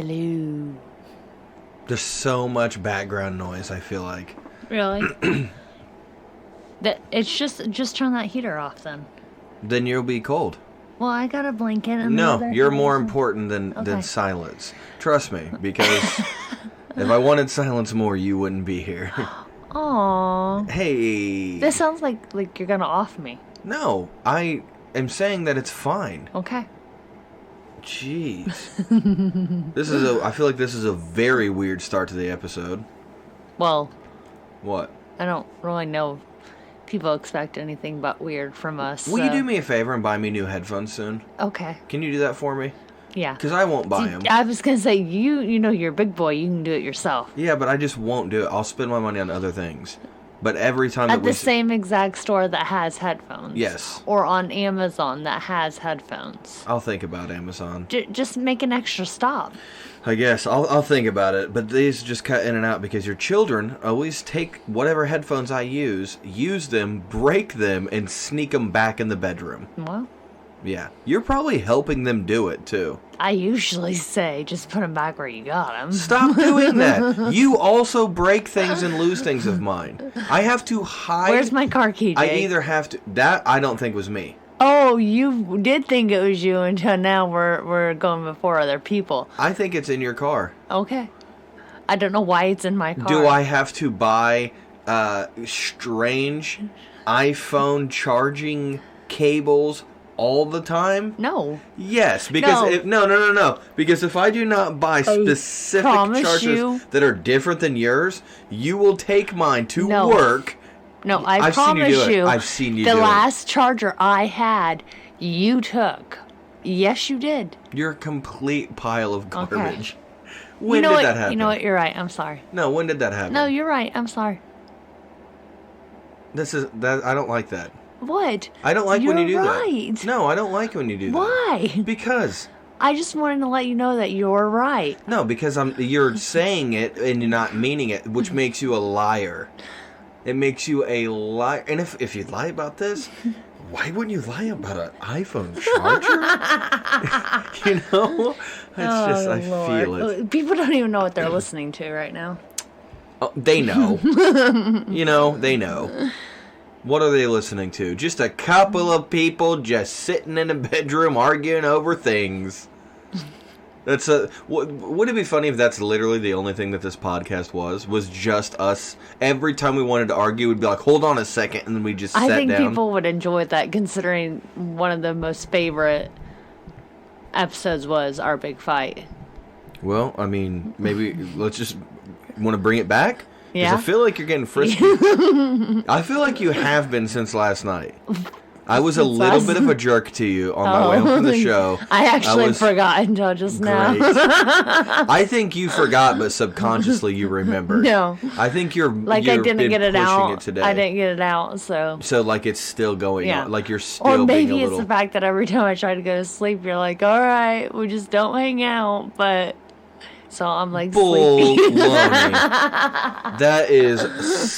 Hello. There's so much background noise, I feel like. Really? It's just turn that heater off then. Then you'll be cold. Well, I got a blanket. And No, you're more important than silence. Trust me, because if I wanted silence more, you wouldn't be here. Aww. Hey. This sounds like you're gonna off me. No, I am saying that it's fine. Okay. Jeez. I feel like this is a very weird start to the episode. Well. What? I don't really know if people expect anything but weird from us. Will you do me a favor and buy me new headphones soon? Okay. Can you do that for me? Yeah. Because I won't buy them. I was going to say, you know you're a big boy. You can do it yourself. Yeah, but I just won't do it. I'll spend my money on other things. But every time At the same exact store that has headphones. Yes. Or on Amazon that has headphones. I'll think about Amazon. Just make an extra stop. I guess. I'll think about it. But these just cut in and out because your children always take whatever headphones I use them, break them, and sneak them back in the bedroom. Well. Yeah. You're probably helping them do it, too. I usually say, just put them back where you got them. Stop doing that. You also break things and lose things of mine. I have to hide. Where's my car key, Jake? I either have to... That, I don't think was me. Oh, you did think it was you until now we're going before other people. I think it's in your car. Okay. I don't know why it's in my car. Do I have to buy strange iPhone charging cables all the time? No. Yes, because no. Because if I do not buy specific chargers that are different than yours, you will take mine to work. No, I promise you. I've seen you do it. The last charger I had, you took. Yes, you did. You're a complete pile of garbage. Okay. When did that happen? You know what? You're right. I'm sorry. No, when did that happen? No, you're right. I'm sorry. I don't like that. What? I don't like when you do right. that. No, I don't like when you do that. Why? Because. I just wanted to let you know that you're right. No, because you're saying it and you're not meaning it, which makes you a liar. It makes you a liar. And if you lie about this, why wouldn't you lie about an iPhone charger? You know? It's just, I feel it. People don't even know what they're listening to right now. Oh, they know. You know, they know. What are they listening to? Just a couple of people just sitting in a bedroom arguing over things. Would it be funny if that's literally the only thing that this podcast was just us? Every time we wanted to argue, we'd be like, hold on a second, and then we just sat down. I think people would enjoy that, considering one of the most favorite episodes was our big fight. Well, I mean, maybe let's just want to bring it back? Yeah. I feel like you're getting frisky. I feel like you have been since last night. I was a little bit of a jerk to you on my way home from the show. I actually forgot until just now. I think you forgot, but subconsciously you remember. No. I think you're I didn't get it out. Today. I didn't get it out, so. So like it's still going on. Like you're still being a little. Or maybe it's the fact that every time I try to go to sleep, you're like, all right, we just don't hang out, but. So I'm like sleepy. That is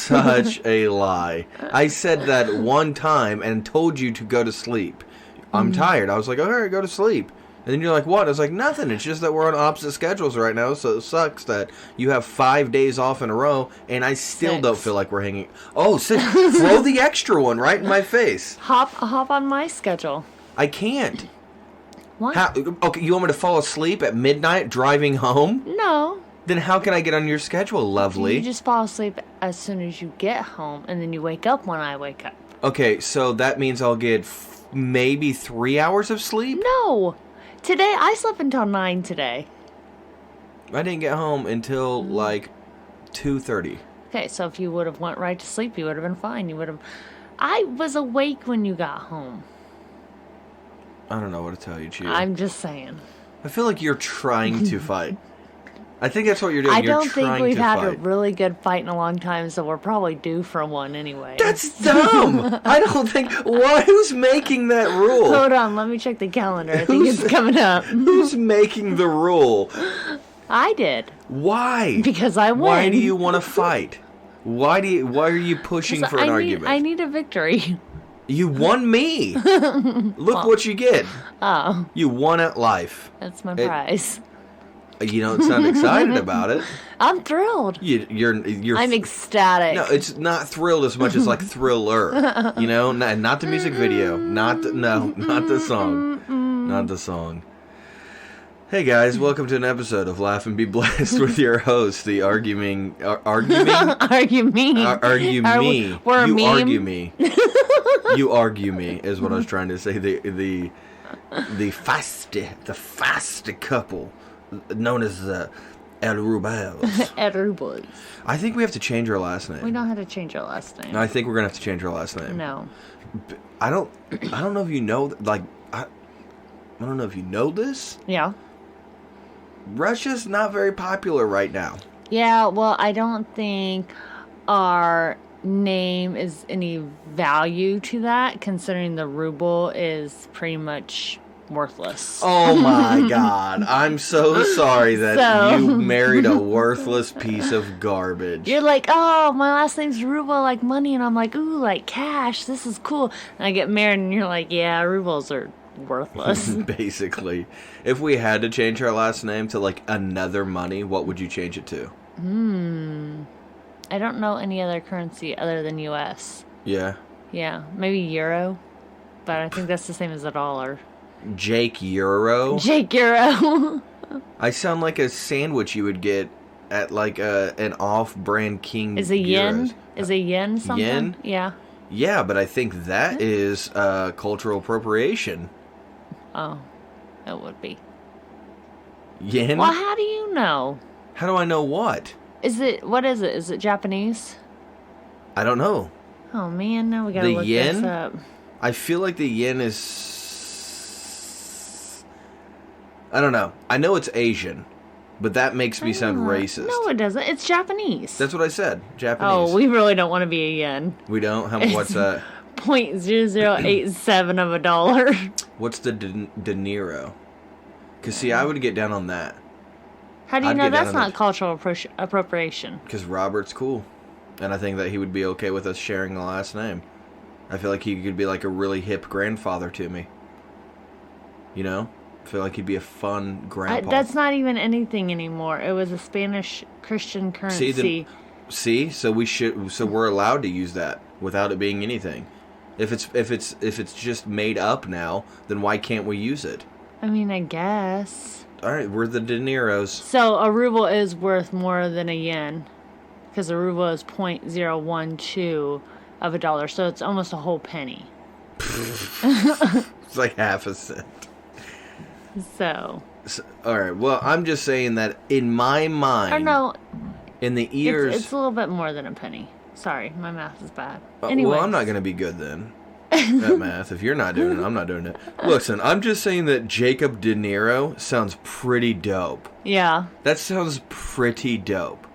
such a lie. I said that one time and told you to go to sleep. I'm tired. I was like, all right, go to sleep. And then you're like, what? I was like, nothing. It's just that we're on opposite schedules right now, so it sucks that you have 5 days off in a row, and I still don't feel like we're hanging. Oh, throw the extra one right in my face. Hop on my schedule. I can't. What? Okay, you want me to fall asleep at midnight driving home? No. Then how can I get on your schedule, lovely? You just fall asleep as soon as you get home, and then you wake up when I wake up. Okay, so that means I'll get maybe 3 hours of sleep? No. Today, I slept until 9 today. I didn't get home until, like, 2:30. Okay, so if you would have went right to sleep, you would have been fine. I was awake when you got home. I don't know what to tell you, Chia. I'm just saying. I feel like you're trying to fight. I think that's what you're doing. I don't think we've had a really good fight in a long time, so we're probably due for one anyway. That's dumb! I don't think... Who's making that rule? Hold on, let me check the calendar. I think it's coming up. Who's making the rule? I did. Why? Because I won. Why do you want to fight? Why are you pushing for an argument? I need a victory. You won me. Look what you get. Oh. You won at life. That's my prize. You don't sound excited about it. I'm thrilled. You're. I'm ecstatic. No, it's not thrilled as much as like Thriller. You know, not the music video. Not the song. Not the song. Hey guys, welcome to an episode of Laugh and Be Blessed with your host, the arguing. Argue me. Argue me. We're a you meme. argue me. You argue me is what I was trying to say. The feisty couple known as the El Rubels. I think we have to change our last name. We don't have to change our last name. I think we're gonna have to change our last name. No. I don't know if you know. Like, I don't know if you know this. Yeah. Russia's not very popular right now. Yeah, well, I don't think our name is any value to that, considering the ruble is pretty much worthless. Oh my God. I'm so sorry that you married a worthless piece of garbage. You're like, oh, my last name's ruble, like money, and I'm like, ooh, like cash, this is cool. And I get married, and you're like, yeah, rubles are worthless. Basically. If we had to change our last name to like another money, what would you change it to? I don't know any other currency other than US. Yeah. Yeah, maybe euro, but I think that's the same as a dollar. Jake Euro? Jake Euro. I sound like a sandwich you would get at like an off-brand King. Is a yen? Euros. Is a yen something? Yen? Yeah. Yeah, but I think that is cultural appropriation. Oh, it would be. Yen? Well, how do you know? How do I know what? What is it? Is it Japanese? I don't know. Oh man, now we gotta look yen? this up. I feel like the yen is... I don't know. I know it's Asian, but that makes me sound racist. No, it doesn't. It's Japanese. That's what I said. Japanese. Oh, we really don't want to be a yen. We don't? What's that? 0.0087 of a dollar. What's the De Niro? Because, see, I would get down on that. How do you know that's not cultural appropriation? Because Robert's cool. And I think that he would be okay with us sharing the last name. I feel like he could be like a really hip grandfather to me. You know? I feel like he'd be a fun grandpa. That's not even anything anymore. It was a Spanish Christian currency. So we're allowed to use that without it being anything. If it's just made up now, then why can't we use it? I mean, I guess. All right, we're the De Niros. So a ruble is worth more than a yen, because a ruble is 0.012 of a dollar, so it's almost a whole penny. It's like half a cent. So all right. Well, I'm just saying that in my mind, or no, in the ears, it's a little bit more than a penny. Sorry, my math is bad. Well, I'm not going to be good then at math. If you're not doing it, I'm not doing it. Listen, I'm just saying that Jacob De Niro sounds pretty dope. Yeah. That sounds pretty dope.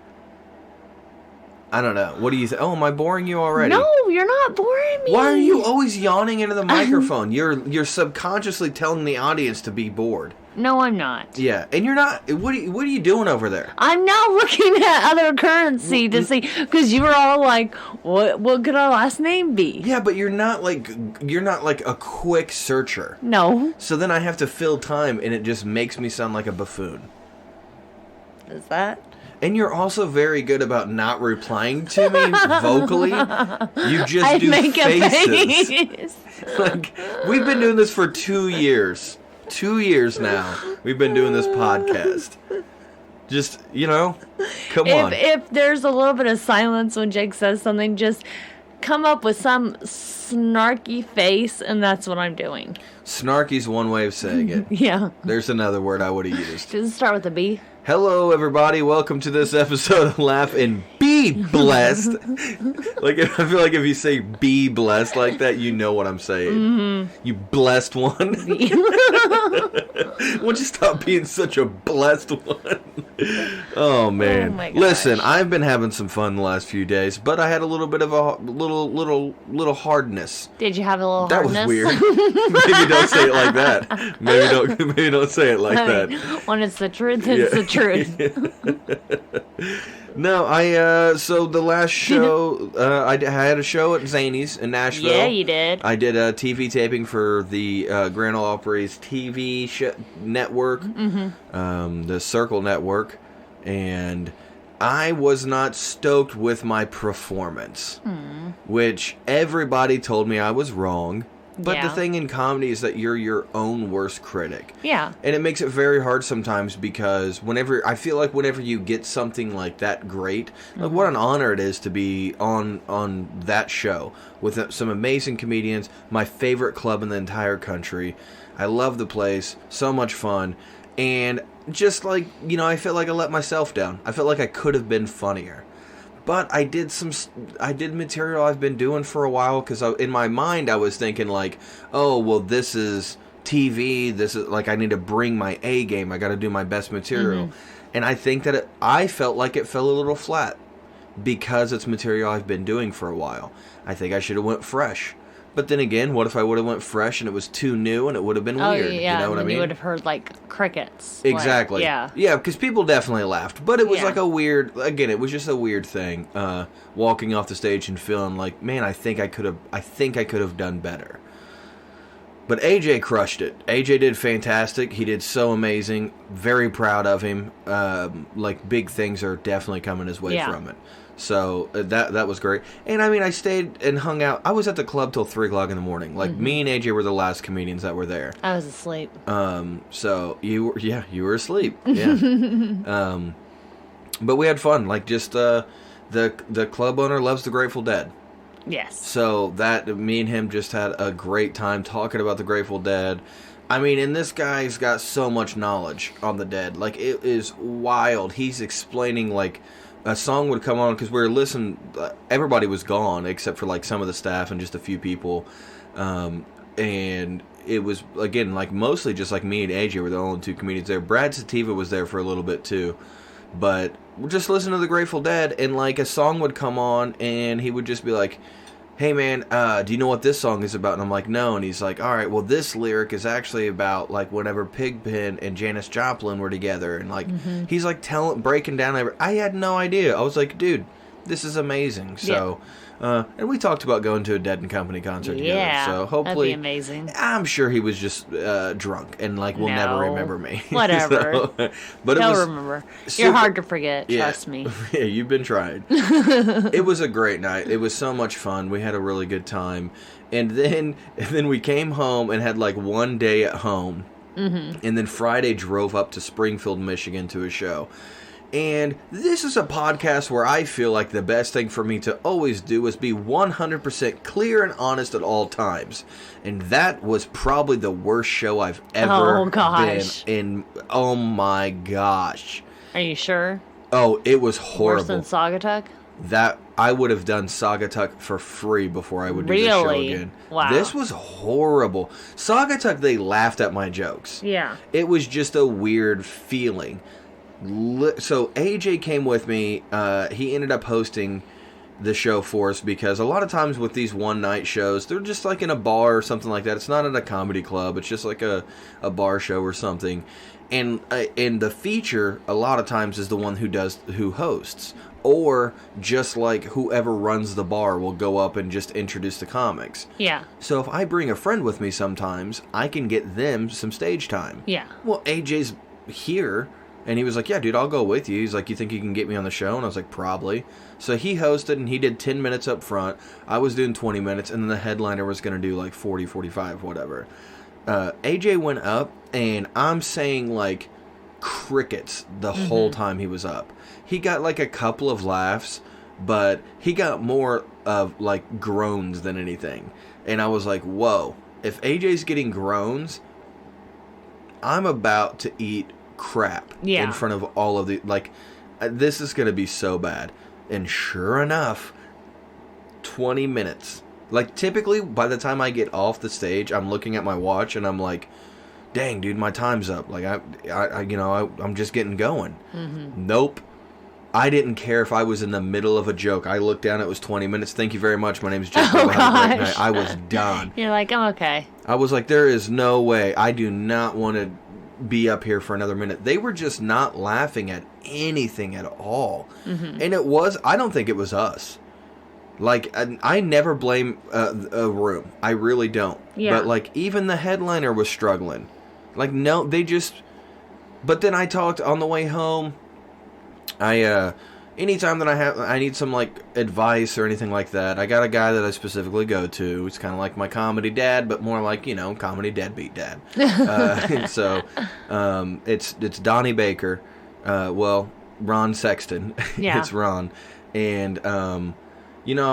I don't know. What do you think? Oh, am I boring you already? No, you're not boring me. Why are you always yawning into the microphone? You're subconsciously telling the audience to be bored. No, I'm not. Yeah, and you're not. What are you doing over there? I'm now looking at other currency to see, because you were all like, "What could our last name be?" Yeah, but you're not like a quick searcher. No. So then I have to fill time, and it just makes me sound like a buffoon. Is that? And you're also very good about not replying to me vocally. You just do make faces. A face. Like, we've been doing this for 2 years. 2 years now. We've been doing this podcast. Just, come on. If there's a little bit of silence when Jake says something, just come up with some snarky face, and that's what I'm doing. Snarky's one way of saying it. Yeah. There's another word I would have used. Does it start with a B? Hello, everybody. Welcome to this episode of Laugh and Be Blessed. I feel like if you say be blessed like that, you know what I'm saying. Mm-hmm. You blessed one. Won't you stop being such a blessed one? Oh, man. Oh my gosh. Listen, I've been having some fun the last few days, but I had a little bit of a little hardness. Did you have a little that hardness? That was weird. Maybe don't say it like that. Maybe don't say it like that. When it's the truth, it's the truth. No, so the last show, I had a show at Zany's in Nashville. Yeah, you did. I did a TV taping for the Grand Ole Opry's TV network, the Circle Network, and I was not stoked with my performance, which everybody told me I was wrong. But the thing in comedy is that you're your own worst critic. Yeah. And it makes it very hard sometimes because I feel like whenever you get something like that great, like what an honor it is to be on that show with some amazing comedians, my favorite club in the entire country. I love the place, so much fun. And just like, I felt like I let myself down. I felt like I could have been funnier. But I did material I've been doing for a while because in my mind I was thinking like, oh, well, this is TV. This is like I need to bring my A game. I got to do my best material. And I think that I felt like it fell a little flat because it's material I've been doing for a while. I think I should have went fresh. But then again, what if I would have went fresh and it was too new and it would have been weird? Yeah, you know what I mean? You would have heard like crickets. Exactly. Like, yeah, because people definitely laughed, but it was like a weird. Again, it was just a weird thing. Walking off the stage and feeling like, man, I think I could have done better. But AJ crushed it. AJ did fantastic. He did so amazing. Very proud of him. Like big things are definitely coming his way from it. So that was great. And I mean, I stayed and hung out. I was at the club till 3 o'clock in the morning. Like me and AJ were the last comedians that were there. I was asleep. So you were asleep. Yeah. But we had fun. Like just the club owner loves the Grateful Dead. Yes. So that me and him just had a great time talking about the Grateful Dead. I mean, and this guy's got so much knowledge on the Dead. Like it is wild. He's explaining like. A song would come on because we were listening. Everybody was gone except for like some of the staff and just a few people, and it was again like mostly just like me and AJ were the only two comedians there. Brad Sativa was there for a little bit too, but we're just listening to the Grateful Dead and like a song would come on and he would just be like, "Hey man, do you know what this song is about?" And I'm like, "No." And he's like, "All right, well this lyric is actually about like whenever Pigpen and Janis Joplin were together." And like he's like breaking down. I had no idea. I was like, "Dude, this is amazing." So, and we talked about going to a Dead and Company concert together. So hopefully, that'd be amazing. I'm sure he was just drunk and like will never remember me. Whatever. But he'll remember. You're hard to forget. Trust me. Yeah, you've been trying. It was a great night. It was so much fun. We had a really good time, and then we came home and had like one day at home, and then Friday drove up to Springfield, Michigan to a show. And this is a podcast where I feel like the best thing for me to always do is be 100% clear and honest at all times. And that was probably the worst show I've ever been in. Oh my gosh. Are you sure? Oh, it was horrible. Worse than Saugatuck? That I would have done Saugatuck for free before I would do the show again. Wow. This was horrible. Saugatuck, they laughed at my jokes. Yeah. It was just a weird feeling. So AJ came with me. He ended up hosting the show for us because a lot of times with these one night shows, they're just like in a bar or something like that. It's not at a comedy club. It's just like a bar show or something. And the feature a lot of times is the one who hosts, or just like whoever runs the bar will go up and just introduce the comics. Yeah. So if I bring a friend with me sometimes, I can get them some stage time. Yeah. Well, AJ's here. And he was like, "Yeah, dude, I'll go with you." He's like, "You think you can get me on the show?" And I was like, "Probably." So he hosted, and he did 10 minutes up front. I was doing 20 minutes, and then the headliner was going to do like 40, 45, whatever. AJ went up, and I'm saying like crickets the whole time he was up. He got like a couple of laughs, but he got more of like groans than anything. And I was like, whoa, if AJ's getting groans, I'm about to eat crap in front of all of the, like, this is gonna be so bad. And sure enough, 20 minutes, like typically by the time I get off the stage, I'm looking at my watch and I'm like, dang dude, my time's up. Like I'm just getting going. Nope, I didn't care if I was in the middle of a joke. I looked down, it was 20 minutes. Thank you very much, my name's Jacob. Oh, have a great night. I was done. You're like, I'm okay. I was like, there is no way. I do not want to be up here for another minute. They were just not laughing at anything at all. Mm-hmm. And I don't think it was us. Like, I never blame a room. I really don't. Yeah. But, like, even the headliner was struggling. Like, no, they just... But then I talked on the way home. Anytime that I need some, like, advice or anything like that, I got a guy that I specifically go to. It's kind of like my comedy dad, but more like, comedy deadbeat dad. So, it's Donnie Baker. Ron Sexton. Yeah. It's Ron. And, I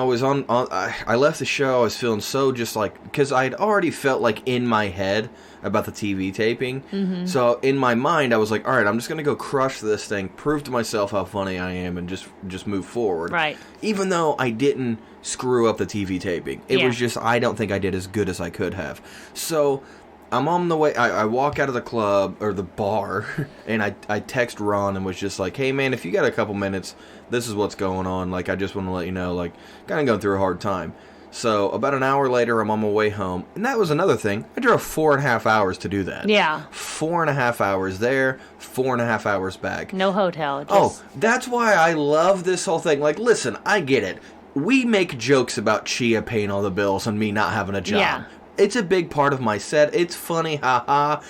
was I left the show, I was feeling so just like, because I had already felt like in my head about the TV taping. Mm-hmm. So in my mind, I was like, all right, I'm just going to go crush this thing, prove to myself how funny I am, and just move forward. Right. Even though I didn't screw up the TV taping. It was just, I don't think I did as good as I could have. So I'm on the way, I walk out of the club, or the bar, and I text Ron and was just like, hey man, if you got a couple minutes, this is what's going on. Like, I just want to let you know, like, kind of going through a hard time. So about an hour later, I'm on my way home. And that was another thing. I drove 4.5 hours to do that. Yeah. 4.5 hours there, 4.5 hours back. No hotel. That's why I love this whole thing. Like, listen, I get it. We make jokes about Chia paying all the bills and me not having a job. Yeah. It's a big part of my set. It's funny, haha.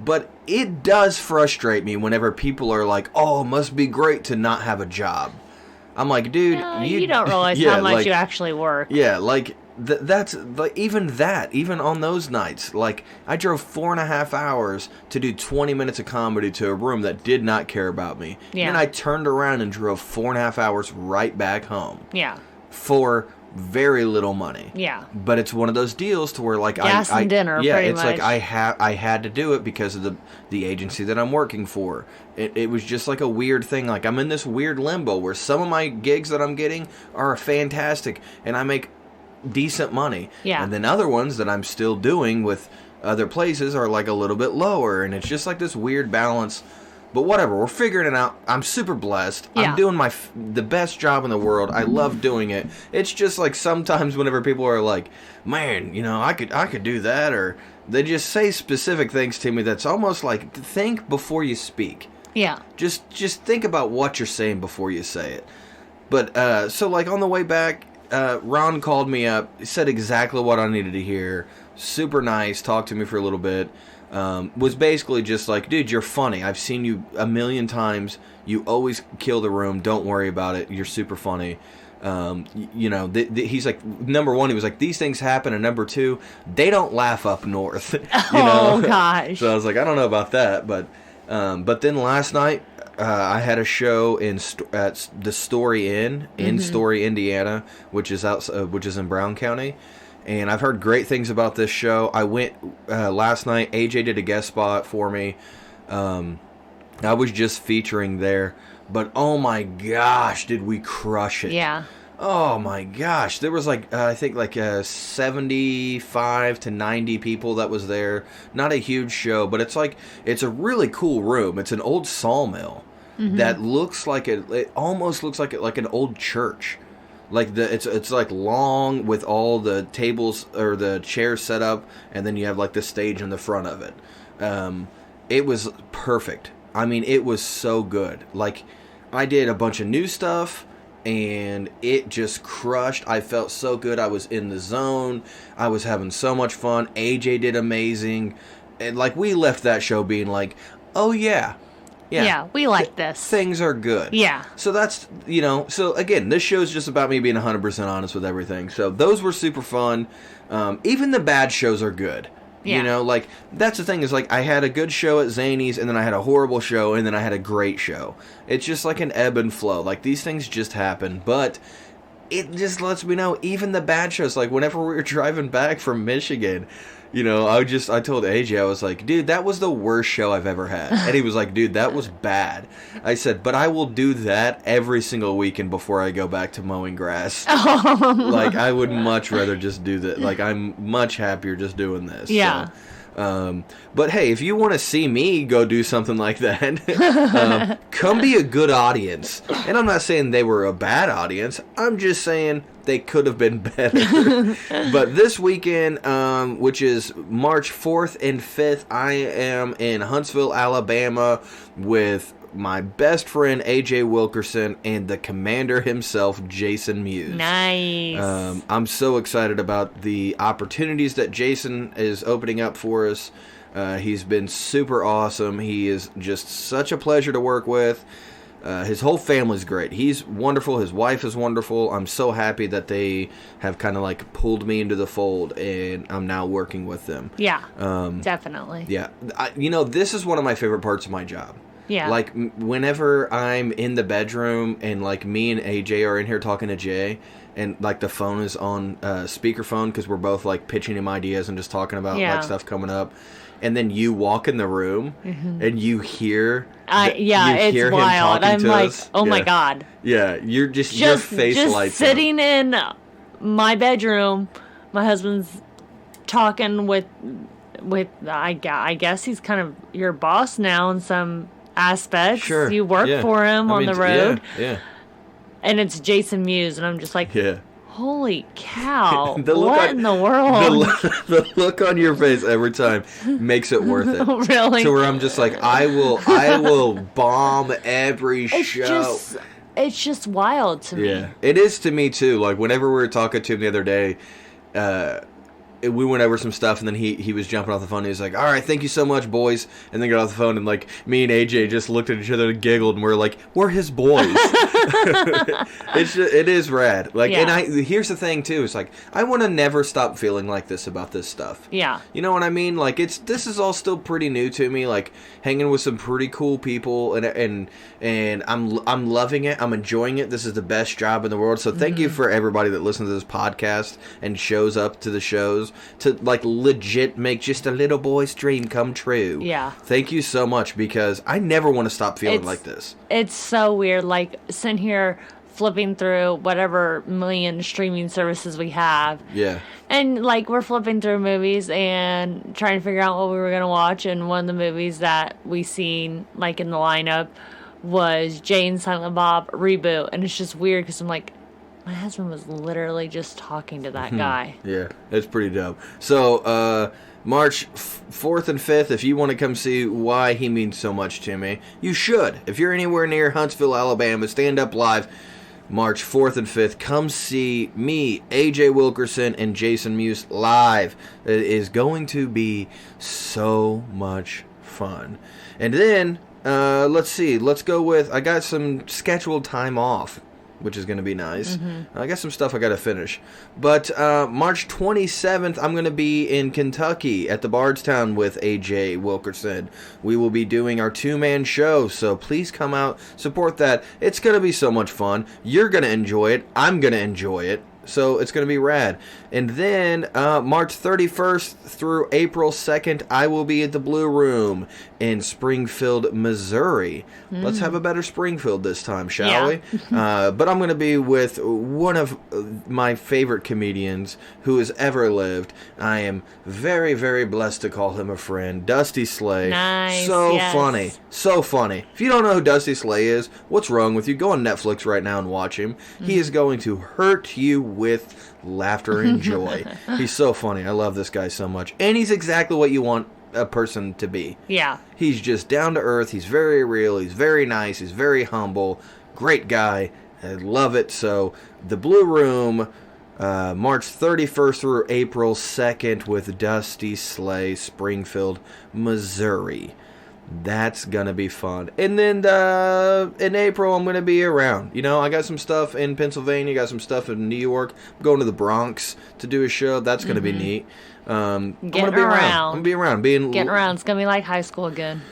But it does frustrate me whenever people are like, oh, it must be great to not have a job. I'm like, dude, you don't realize how much you actually work. Yeah, like, that's, like, even on those nights, like, I drove 4.5 hours to do 20 minutes of comedy to a room that did not care about me. Yeah. And I turned around and drove 4.5 hours right back home. Yeah. For very little money. Yeah. But it's one of those deals to where, like, gas and dinner, yeah, pretty it's much. Like I had to do it because of the agency that I'm working for. It was just like a weird thing. Like, I'm in this weird limbo where some of my gigs that I'm getting are fantastic and I make decent money. Yeah. And then other ones that I'm still doing with other places are like a little bit lower, and it's just like this weird balance. But whatever, we're figuring it out. I'm super blessed. Yeah. I'm doing the best job in the world. I love doing it. It's just like sometimes whenever people are like, man, I could do that, or they just say specific things to me that's almost like, think before you speak. Yeah. Just think about what you're saying before you say it. But so like on the way back, Ron called me up, said exactly what I needed to hear. Super nice, talked to me for a little bit. Was basically just like, dude, you're funny. I've seen you a million times. You always kill the room. Don't worry about it. You're super funny. He's like, number one, he was like, these things happen, and number two, they don't laugh up north. Oh gosh. So I was like, I don't know about that, but then last night, I had a show at the Story Inn in Story, Indiana, which is in Brown County. And I've heard great things about this show. I went last night. AJ did a guest spot for me. I was just featuring there. But oh my gosh, did we crush it. Yeah. Oh my gosh. There was I think 75 to 90 people that was there. Not a huge show, but it's a really cool room. It's an old sawmill that looks like it almost looks like an old church. Like it's like long with all the tables or the chairs set up, and then you have like the stage in the front of it. It was perfect. I mean, it was so good. Like, I did a bunch of new stuff, and it just crushed. I felt so good. I was in the zone. I was having so much fun. AJ did amazing, and like we left that show being like, oh yeah. Yeah, we like this. Things are good. Yeah. So that's, so again, this show's just about me being 100% honest with everything. So those were super fun. Even the bad shows are good. Yeah. Like, that's the thing is, like, I had a good show at Zany's, and then I had a horrible show, and then I had a great show. It's just like an ebb and flow. Like, these things just happen. But it just lets me know, even the bad shows, like, whenever we were driving back from Michigan, I told AJ, I was like, dude, that was the worst show I've ever had. And he was like, dude, that was bad. I said, but I will do that every single weekend before I go back to mowing grass. Like, I would much rather just do that. Like, I'm much happier just doing this. Yeah. So. But hey, if you want to see me go do something like that, come be a good audience. And I'm not saying they were a bad audience. I'm just saying they could have been better. But this weekend, which is March 4th and 5th, I am in Huntsville, Alabama with my best friend AJ Wilkerson and the commander himself, Jason Mewes. Nice. I'm so excited about the opportunities that Jason is opening up for us. He's been super awesome. He is just such a pleasure to work with. His whole family's great. He's wonderful. His wife is wonderful. I'm so happy that they have kind of like pulled me into the fold, and I'm now working with them. Yeah, definitely. Yeah. This is one of my favorite parts of my job. Yeah. Like, whenever I'm in the bedroom and, like, me and AJ are in here talking to Jay, and, like, the phone is on speakerphone because we're both, like, pitching him ideas and just talking about, like, stuff coming up. And then you walk in the room and you hear... it's wild. I'm like, us. Oh, my God. Yeah, your face lights up. Sitting in my bedroom, my husband's talking with I guess he's kind of your boss now in some aspects. Sure. You work for him on the road. Yeah. And it's Jason Mewes, and I'm just like, holy cow. In the world? The look on your face every time makes it worth it. Really? To where I'm just like, I will bomb every show. It's just wild to me. Yeah. It is to me too. Like, whenever we were talking to him the other day, we went over some stuff, and then he was jumping off the phone, and he was like, all right, thank you so much, boys, and then got off the phone, and, like, me and AJ just looked at each other and giggled, and we're like, we're his boys. It is rad. Like, and here's the thing, too, it's like, I want to never stop feeling like this about this stuff. Yeah. You know what I mean? Like, this is all still pretty new to me, like, hanging with some pretty cool people, and I'm loving it, I'm enjoying it, this is the best job in the world, so thank you for everybody that listens to this podcast and shows up to the shows to, like, legit make just a little boy's dream come true. Yeah. Thank you so much, because I never want to stop feeling like this. It's so weird, like, sitting here flipping through whatever million streaming services we have. Yeah. And, like, we're flipping through movies and trying to figure out what we were going to watch, and one of the movies that we seen, like, in the lineup was Jay and Silent Bob Reboot, and it's just weird, because I'm like, my husband was literally just talking to that guy. Yeah, it's pretty dope. So, March 4th and 5th, if you want to come see why he means so much to me, you should. If you're anywhere near Huntsville, Alabama, Stand Up Live, March 4th and 5th, come see me, AJ Wilkerson, and Jason Mewes live. It is going to be so much fun. And then, let's see, let's go with, I got some scheduled time off, which is going to be nice. I got some stuff I got to finish. But March 27th, I'm going to be in Kentucky at the Bardstown with AJ Wilkerson. We will be doing our two-man show, so please come out, support that. It's going to be so much fun. You're going to enjoy it. I'm going to enjoy it. So it's going to be rad. And then March 31st through April 2nd, I will be at the Blue Room in Springfield, Missouri. Let's have a better Springfield this time, shall we? But I'm going to be with one of my favorite comedians who has ever lived. I am very, very blessed to call him a friend. Dusty Slay. Nice. So funny. So funny. If you don't know who Dusty Slay is, what's wrong with you? Go on Netflix right now and watch him. He is going to hurt you with laughter and joy. He's so funny. I love this guy so much. And he's exactly what you want a person to be. Yeah. He's just down to earth. He's very real. He's very nice. He's very humble. Great guy. I love it. So, the Blue Room, March 31st through April 2nd with Dusty Slay, Springfield, Missouri. That's gonna be fun. And then in April, I'm gonna be around. You know, I got some stuff in Pennsylvania, got some stuff in New York. I'm going to the Bronx to do a show. That's gonna be neat. I'm gonna be around. I'm gonna be around. Getting around. It's gonna be like high school again.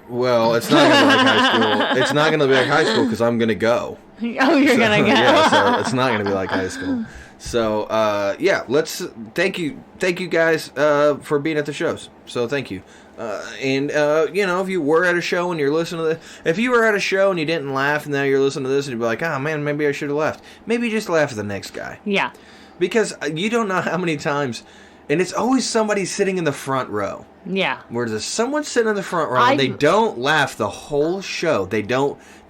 Well, it's not gonna be like high school. It's not gonna be like high school because I'm gonna go. Oh, you're gonna go. Yeah, so it's not gonna be like high school. So yeah, let's thank you guys for being at the shows. So thank you. And you know, if you were at a show and you're listening to this, if you were at a show and you didn't laugh and now you're listening to this and you'd be like, oh man, maybe I should have left. Maybe just laugh at the next guy. Yeah. Because you don't know how many times And it's always somebody sitting in the front row. Yeah. Where there's someone sitting in the front row and they don't laugh the whole show.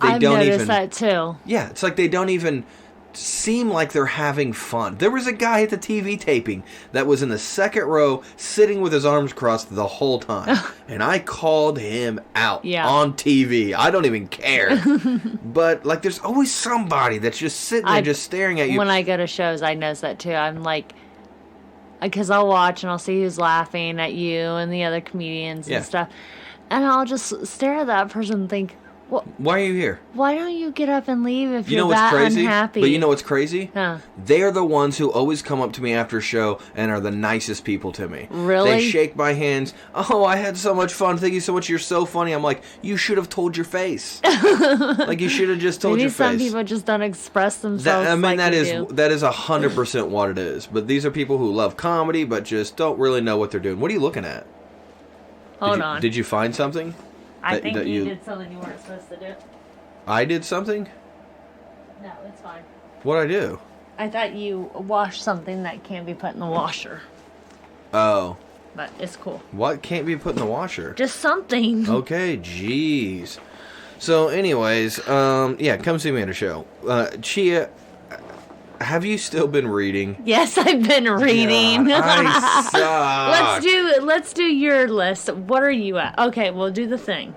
I've noticed that too. Yeah, it's like they don't even seem like they're having fun. There was a guy at the TV taping that was in the second row sitting with his arms crossed the whole time. And I called him out on TV. I don't even care. But like there's always somebody that's just sitting there just staring at you. When I go to shows, I notice that too. I'm like, because I'll watch and I'll see who's laughing at you and the other comedians and stuff. And I'll just stare at that person and think, well, why are you here? Why don't you get up and leave if you're that unhappy? But you know what's crazy? Huh. They're the ones who always come up to me after a show and are the nicest people to me. Really? They shake my hands. Oh, I had so much fun. Thank you so much. You're so funny. I'm like, you should have told your face. Like, you should have just told your face. Maybe some people just don't express themselves that is 100% what it is. But these are people who love comedy but just don't really know what they're doing. What are you looking at? Hold on. Did you find something? I think you did something you weren't supposed to do. I did something? No, it's fine. What'd I do? I thought you washed something that can't be put in the washer. Oh. But it's cool. What can't be put in the washer? Just something. Okay, jeez. So, anyways, come see me at a show. Chia, have you still been reading? Yes, I've been reading. Yeah, I suck. Let's do your list. What are you at? Okay, we'll do the thing.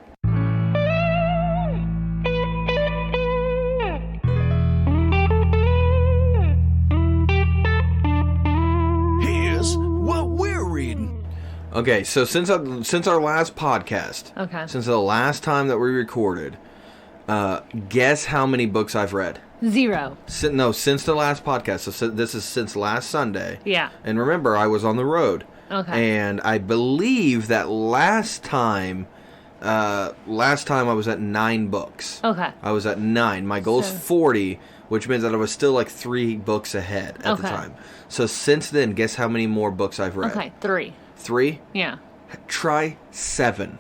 Here's what we're reading. Okay, so since our last podcast, since the last time that we recorded, guess how many books I've read? 0. Since the last podcast. So this is since last Sunday. Yeah. And remember, I was on the road. Okay. And I believe that last time I was at 9 books. Okay. I was at 9. My goal is 40, which means that I was still like 3 books ahead at the time. So since then, guess how many more books I've read? Okay, 3. 3? Yeah. Try 7.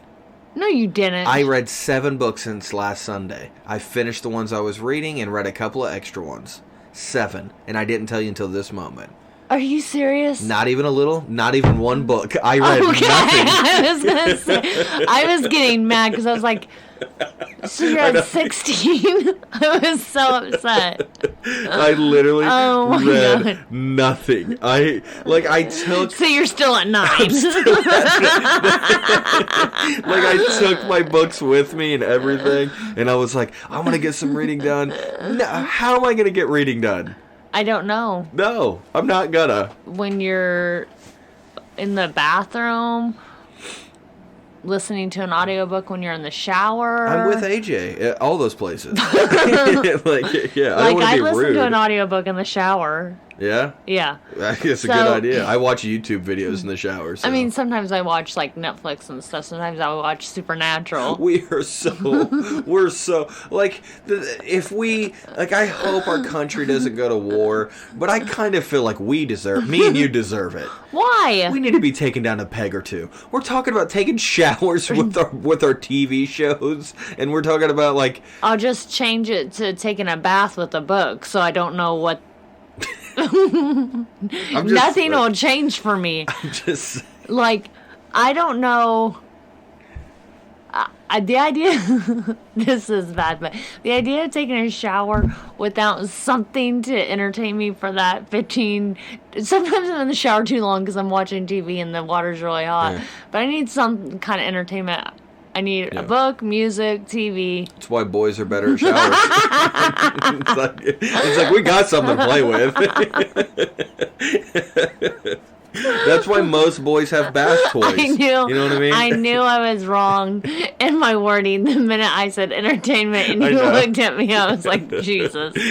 No, you didn't. I read 7 books since last Sunday. I finished the ones I was reading and read a couple of extra ones. 7. And I didn't tell you until this moment. Are you serious? Not even a little? Not even 1 book. I read nothing. I was going to say, I was getting mad because I was like, so you're at 16? I was so upset. I literally read nothing. I took... So you're still at 9. I took my books with me and everything, and I was like, I'm going to get some reading done. No, how am I going to get reading done? I don't know. No, I'm not gonna. When you're in the bathroom, listening to an audiobook when you're in the shower. I'm with AJ at all those places. I don't want to be rude. To an audiobook in the shower. Yeah? Yeah. I think it's a good idea. I watch YouTube videos in the shower. So. I mean, sometimes I watch, like, Netflix and stuff. Sometimes I watch Supernatural. We're so, like, if we, like, I hope our country doesn't go to war, but I kind of feel like me and you deserve it. Why? We need to be taken down a peg or two. We're talking about taking showers with our TV shows, and we're talking about, like... I'll just change it to taking a bath with a book, so I don't know what... Nothing will change for me. I'm just like, I don't know. The idea, this is bad, but the idea of taking a shower without something to entertain me for that 15, sometimes I'm in the shower too long because I'm watching TV and the water's really hot, but I need some kind of entertainment. I need a book, music, TV. That's why boys are better at showers. it's like we got something to play with. That's why most boys have bath toys. I knew. You know what I mean? I knew I was wrong in my wording the minute I said entertainment, and you looked at me. I was like, Jesus. But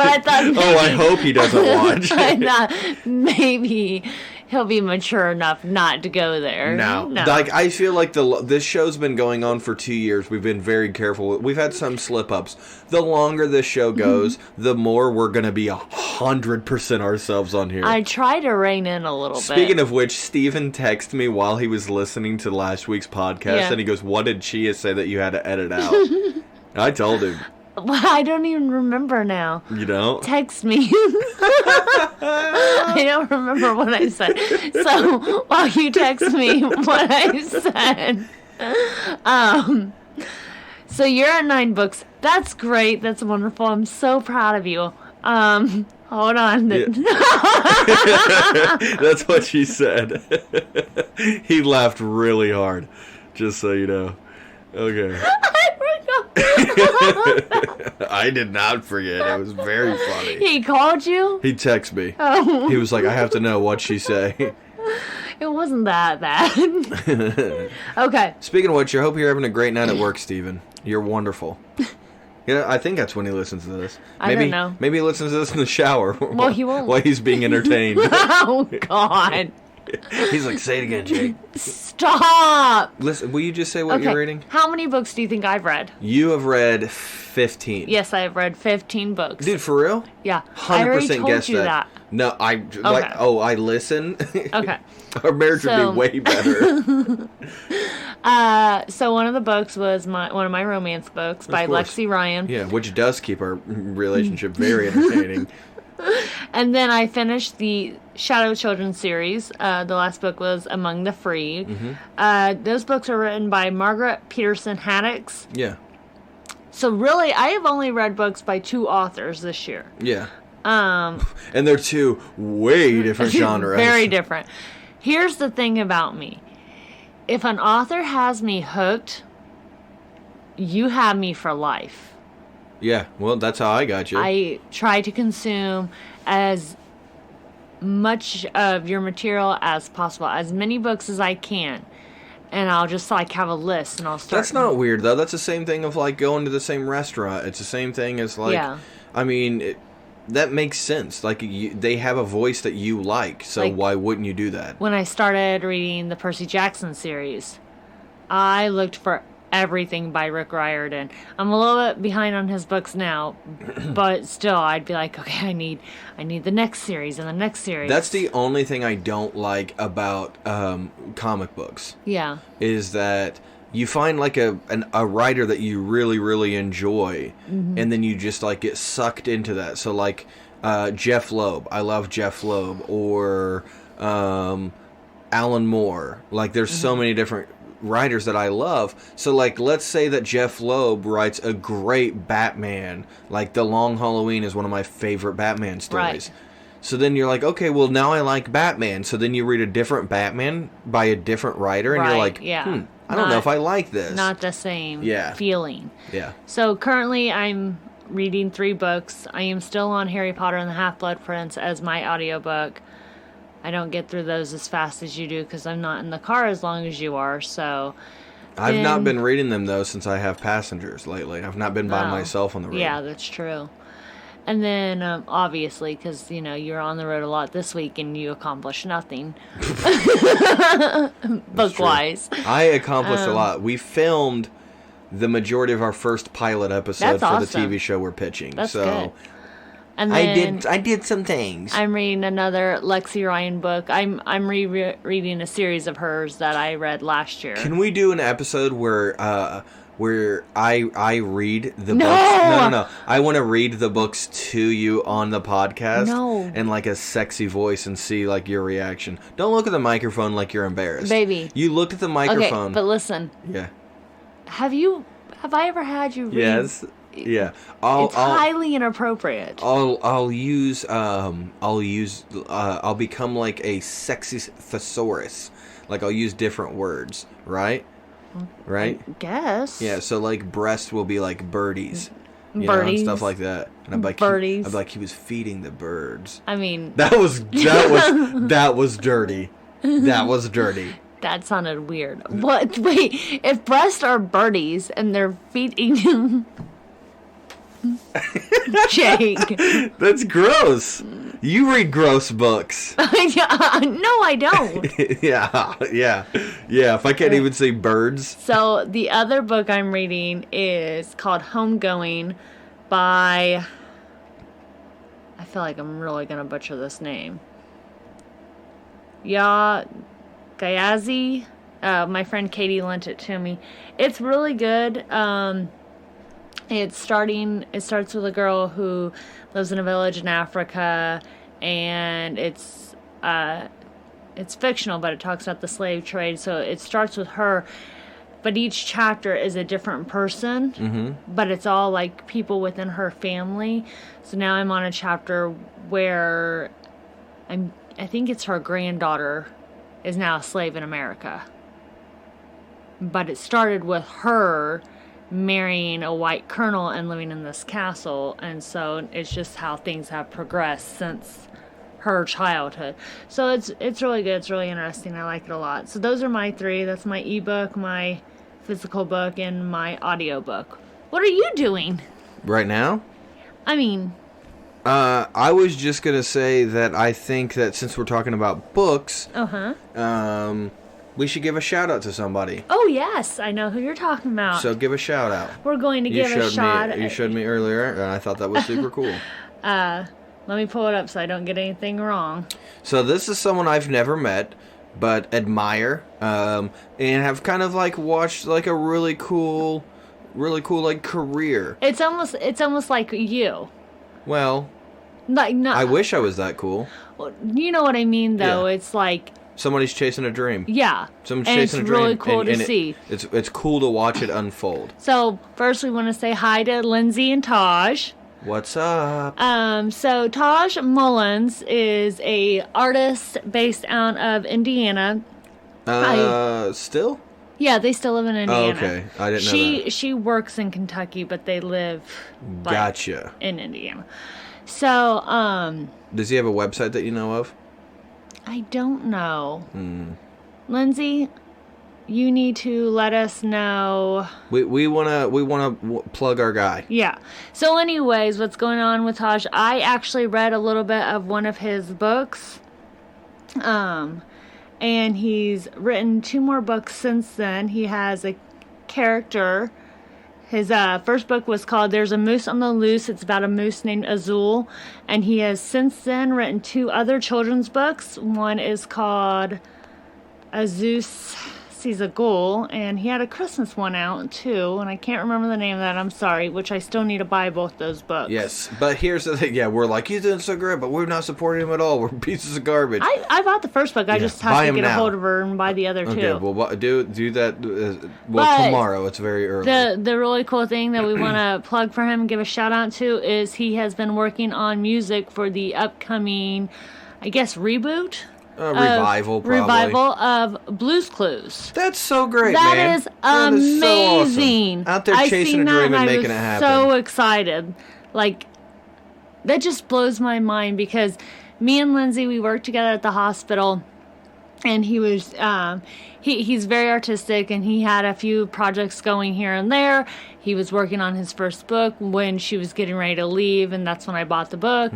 I thought. Maybe, I hope he doesn't watch. I thought maybe he'll be mature enough not to go there. No. Like, I feel like this show's been going on for 2 years. We've been very careful. We've had some slip-ups. The longer this show goes, the more we're going to be 100% ourselves on here. I try to rein in a little bit. Speaking of which, Steven texted me while he was listening to last week's podcast, and he goes, what did Chia say that you had to edit out? I told him. I don't even remember now. You don't? Text me. I don't remember what I said. So while you text me what I said, so you're at 9 books. That's great. That's wonderful. I'm so proud of you. Hold on. Yeah. That's what she said. He laughed really hard, just so you know. Okay. I did not forget. It was very funny. He called you? He texted me. Oh. He was like, I have to know what she say. It wasn't that bad. Okay. Speaking of which, I hope you're having a great night at work, Steven. You're wonderful. Yeah, I think that's when he listens to this. I don't know. Maybe he listens to this in the shower. Well, he won't. While he's being entertained. Oh, God. He's like, say it again, Jake. Stop. Listen, will you just say what you're reading? How many books do you think I've read? You have read 15. Yes, I have read 15 books. Dude, for real? Yeah. 100% I already told guess you that. No, I listen. Okay. Our marriage would be way better. So one of the books was one of my romance books by Lexi Ryan. Yeah, which does keep our relationship very entertaining. And then I finished the Shadow Children series. The last book was Among the Free. Mm-hmm. Those books are written by Margaret Peterson Haddix. Yeah. So really, I have only read books by 2 authors this year. Yeah. And they're 2 way different genres. Very different. Here's the thing about me. If an author has me hooked, you have me for life. Yeah, well, that's how I got you. I try to consume as much of your material as possible, as many books as I can. And I'll just, like, have a list, and I'll start. That's not weird, though. That's the same thing of, like, going to the same restaurant. It's the same thing as, like, yeah. I mean, that makes sense. Like, they have a voice that you like, so like, why wouldn't you do that? When I started reading the Percy Jackson series, I looked for everything by Rick Riordan. I'm a little bit behind on his books now, but still, I'd be like, okay, I need the next series and the next series. That's the only thing I don't like about comic books. Yeah. Is that you find like a writer that you really, really enjoy, mm-hmm. and then you just like get sucked into that. So like Jeff Loeb. I love Jeff Loeb. Or Alan Moore. Like there's mm-hmm. so many different writers that I love. So like let's say that Jeff Loeb writes a great Batman, like The Long Halloween is one of my favorite Batman stories. Right. So then you're like, okay, well now I like Batman. So then you read a different Batman by a different writer and you're like, I don't know if I like this. Not the same feeling. Yeah. So currently I'm reading 3 books. I am still on Harry Potter and the Half-Blood Prince as my audiobook. I don't get through those as fast as you do because I'm not in the car as long as you are, so... I've not been reading them, though, since I have passengers lately. I've not been by myself on the road. Yeah, that's true. And then, obviously, because, you know, you're on the road a lot this week and you accomplished nothing. Book-wise. I accomplished a lot. We filmed the majority of our first pilot episode for the TV show we're pitching. That's so good. And then I did some things. I'm reading another Lexi Ryan book. I'm rereading a series of hers that I read last year. Can we do an episode where I read the books? No. I want to read the books to you on the podcast. No. In like a sexy voice and see like your reaction. Don't look at the microphone like you're embarrassed. Baby. You looked at the microphone. Okay, but listen. Yeah. Have I ever had you read? Yes. Yeah, it's highly inappropriate. I'll become like a sexy thesaurus. Like I'll use different words, right? Right? I guess. Yeah, so like breast will be like birdies. You birdies. know, and stuff like that. And I'm like birdies. I'm like he was feeding the birds. I mean that was dirty. That was dirty. That sounded weird. What? Wait, if breasts are birdies and they're feeding Jake. That's gross. You read gross books. No, I don't. Yeah. If I can't even say birds. So the other book I'm reading is called Homegoing by... I feel like I'm really going to butcher this name. Gayazi. My friend Katie lent it to me. It's really good. It starts with a girl who lives in a village in Africa, and it's fictional, but it talks about the slave trade. So it starts with her, but each chapter is a different person, but it's all like people within her family. So now I'm on a chapter where I think it's her granddaughter is now a slave in America. But it started with her marrying a white colonel and living in this castle, and so it's just how things have progressed since her childhood. So it's really good. It's really interesting. I like it a lot. So those are my 3. That's my ebook, my physical book, and my audiobook. What are you doing Right now? I mean, I was just going to say that I think that since we're talking about books, we should give a shout out to somebody. oh yes, I know who you're talking about. So give a shout out. We're going to give a shot. You showed me earlier, and I thought that was super cool. Let me pull it up so I don't get anything wrong. So this is someone I've never met, but admire, and have kind of like watched like a really cool like career. It's almost like you. Well, Like not. I wish I was that cool. You know what I mean, though. Yeah. It's like, Somebody's chasing a dream. yeah, Someone's and it's chasing a dream. really cool to and see. It's cool to watch it unfold. So first, we want to say hi to Lindsay and Taj. What's up? So Taj Mullins is a artist based out of Indiana. Still? Yeah, they still live in Indiana. Oh, okay. I didn't know that. She works in Kentucky, but they live like, Gotcha. in Indiana. So, Does he have a website that you know of? I don't know. Lindsay, you need to let us know. We wanna plug our guy. Yeah. So anyways, what's going on with Taj? I actually read a little bit of one of his books. And he's written 2 more books since then. He has a character. His first book was called There's a Moose on the Loose. It's about a moose named Azul. And he has since then written 2 other children's books. One is called Azus Sees a Ghoul. And he had a Christmas one out too. And I can't remember the name of that. I'm sorry. Which I still need to buy both those books. Yes. But here's the thing. Yeah, we're like, he's doing so great, but we're not supporting him at all. We're pieces of garbage. I bought the first book. I just have to get a hold of her and buy the other 2. Okay, well, do that. But tomorrow. It's very early. The really cool thing that we want to plug for him and give a shout out to is he has been working on music for the upcoming, I guess, reboot? Revival, probably. Revival of Blue's Clues. That's so great, That man. is amazing. So awesome. Out there chasing a dream and making it happen. So excited. Like, that just blows my mind because me and Lindsay, we worked together at the hospital. And he was, he's very artistic, and he had a few projects going here and there. He was working on his first book when she was getting ready to leave, and that's when I bought the book.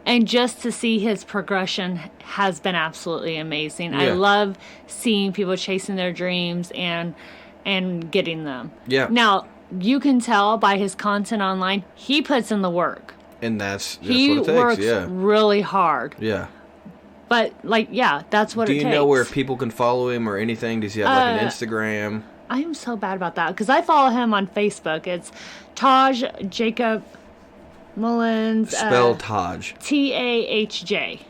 And just to see his progression has been absolutely amazing. Yeah. I love seeing people chasing their dreams and getting them. Yeah. Now, you can tell by his content online, he puts in the work. And that's He what it takes, works yeah. really hard. Yeah. But, like, yeah, that's what Do it takes. you know where people can follow him or anything? Does he have like an Instagram? I am so bad about that because I follow him on Facebook. It's Taj Jacob Mullins. Spell Taj. Tahj.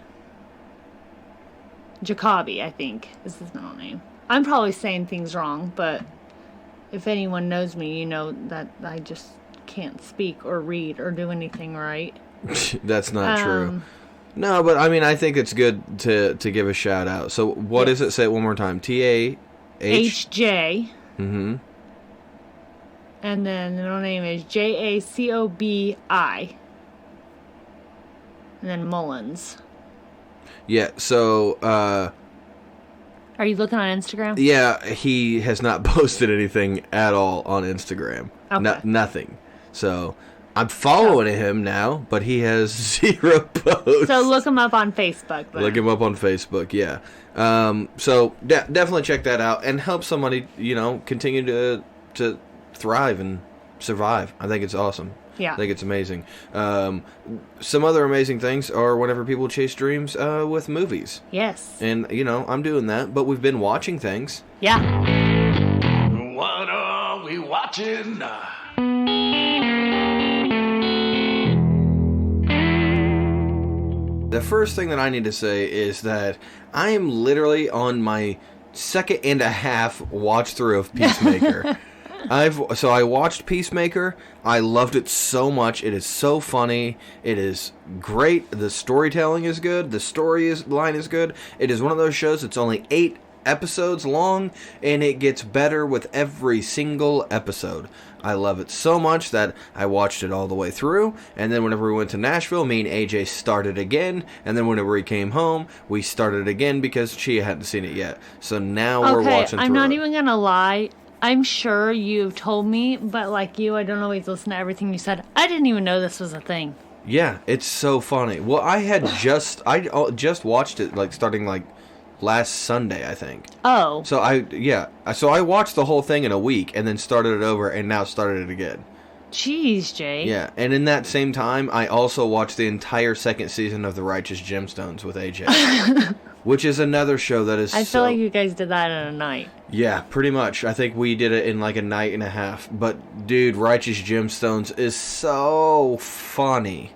Jacoby, I think, is his middle name. I'm probably saying things wrong, but if anyone knows me, you know that I just can't speak or read or do anything right. That's not true. No, but I mean, I think it's good to give a shout out. So, what is it? Say it one more time. TAH. HJ. Mm-hmm. And then the middle name is Jacobi. And then Mullins. Yeah. So. Are you looking on Instagram? Yeah, he has not posted anything at all on Instagram. Okay. Nothing. So. I'm following him now, but he has 0 posts. So look him up on Facebook. Then. Look him up on Facebook, yeah. So definitely check that out and help somebody, continue to thrive and survive. I think it's awesome. Yeah. I think it's amazing. Some other amazing things are whenever people chase dreams with movies. Yes. And, I'm doing that, but we've been watching things. Yeah. What are we watching? the first thing that I need to say is that I am literally on my second and a half watch through of Peacemaker. I watched Peacemaker. I loved it so much. It is so funny. It is great. The storytelling is good. The line is good. It is one of those shows that's only 8 episodes long, and it gets better with every single episode. I love it so much that I watched it all the way through, and then whenever we went to Nashville, me and AJ started again, and then whenever we came home, we started again because she hadn't seen it yet. So now we're watching through I'm not even gonna lie. I'm sure you've told me, but like you, I don't always listen to everything you said. I didn't even know this was a thing. Yeah, it's so funny. Well, I just watched it starting last Sunday, I think. Oh. So I watched the whole thing in a week and then started it over and now started it again. Jeez, Jay. Yeah, and in that same time, I also watched the entire second season of The Righteous Gemstones with AJ, which is another show that is I feel like you guys did that in a night. Yeah, pretty much. I think we did it in a night and a half. But, dude, Righteous Gemstones is so funny.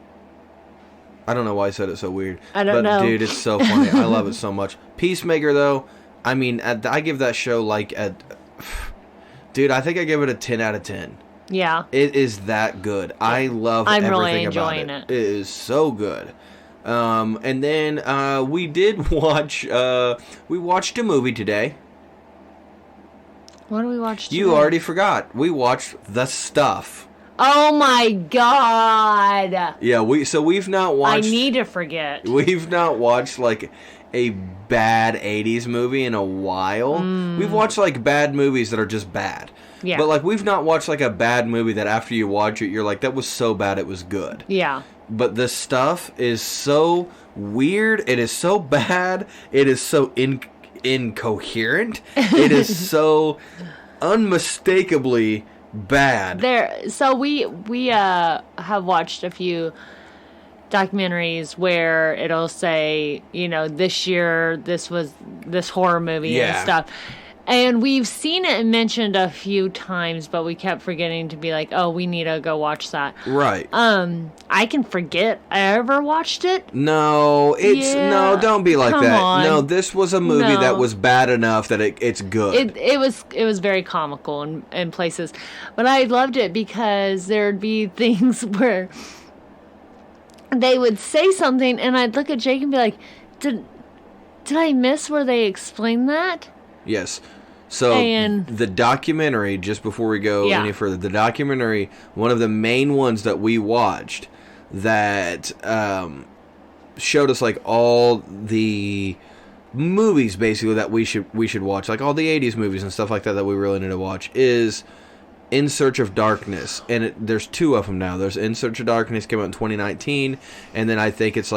I don't know why I said it so weird. I don't know. But, dude, it's so funny. I love it so much. Peacemaker, though, I mean, I give that show, dude, I think I give it a 10 out of 10. Yeah. It is that good. I love everything really about enjoying it. It is so good. And then we did watch, we watched a movie today. What did we watch today? You already forgot. We watched The Stuff. Oh my god. Yeah, we've not watched... I need to forget. We've not watched, a bad 80s movie in a while. We've watched, bad movies that are just bad. Yeah. But, we've not watched, a bad movie that after you watch it, you're like, that was so bad it was good. Yeah. But The Stuff is so weird. It is so bad. It is so incoherent. It is so unmistakably bad. So we have watched a few documentaries where it'll say, this year this was this horror movie and stuff. And we've seen it mentioned a few times, but we kept forgetting to be like, oh, we need to go watch that. Right. I can forget I ever watched it. No, no, don't be like that. On. No, this was a movie that was bad enough that it's good. It was very comical in places. But I loved it because there'd be things where they would say something and I'd look at Jake and be like, did I miss where they explained that? Yes. So the documentary, just before we go any further, the documentary, one of the main ones that we watched that showed us all the movies basically that we should watch, all the 80s movies and stuff like that we really need to watch, is In Search of Darkness. And there's 2 of them now. There's In Search of Darkness, came out in 2019, and then I think it's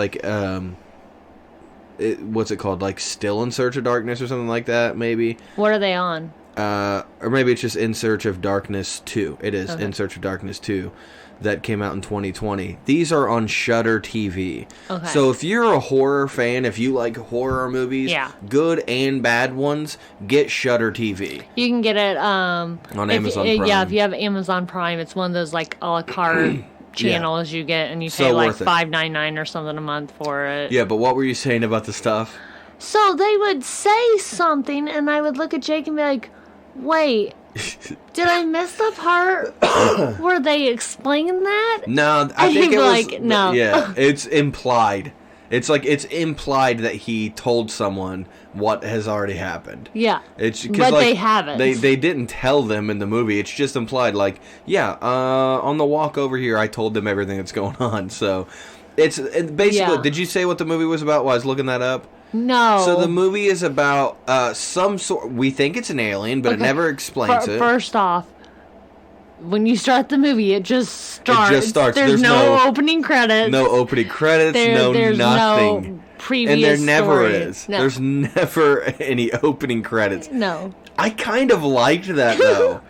what's it called? Still in Search of Darkness or something like that, maybe. What are they on? Or maybe it's just In Search of Darkness 2. It is In Search of Darkness 2 that came out in 2020. These are on Shudder TV. Okay. So if you're a horror fan, if you like horror movies, good and bad ones, get Shudder TV. You can get it on Amazon Prime. Yeah, if you have Amazon Prime, it's one of those a la carte channels you get, and you pay $5.99 or something a month for it. Yeah, but what were you saying about The Stuff? So they would say something, and I would look at Jake and be like, wait, did I miss the part where they explained that? No, I think it was... no. Yeah, it's implied. It's it's implied that he told someone what has already happened. Yeah. It's but they haven't. They didn't tell them in the movie. It's just implied on the walk over here I told them everything that's going on. So it's basically did you say what the movie was about while I was looking that up? No. So the movie is about some sort, we think it's an alien, but it never explains it. First off, when you start the movie, it just starts. It just starts. There's no opening credits. No opening credits. There's nothing. No previous and there never story. is. No. There's never any opening credits. No. I kind of liked that though.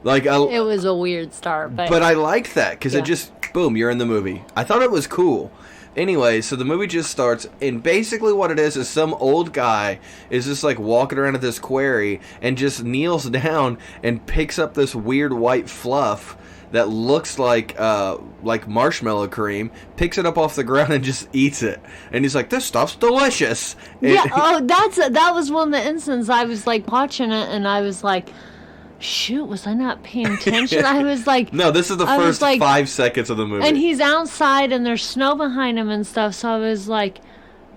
It was a weird start, but I liked that because it just boom, you're in the movie. I thought it was cool. Anyway, so the movie just starts, and basically what it is some old guy is just walking around at this quarry and just kneels down and picks up this weird white fluff that looks like marshmallow cream, picks it up off the ground and just eats it. And he's like, "This stuff's delicious." Yeah. That was one of the instances I was like watching it, and I was like, shoot, was I not paying attention? I was like... No, this is the first 5 seconds of the movie. And he's outside, and there's snow behind him and stuff, so I was like,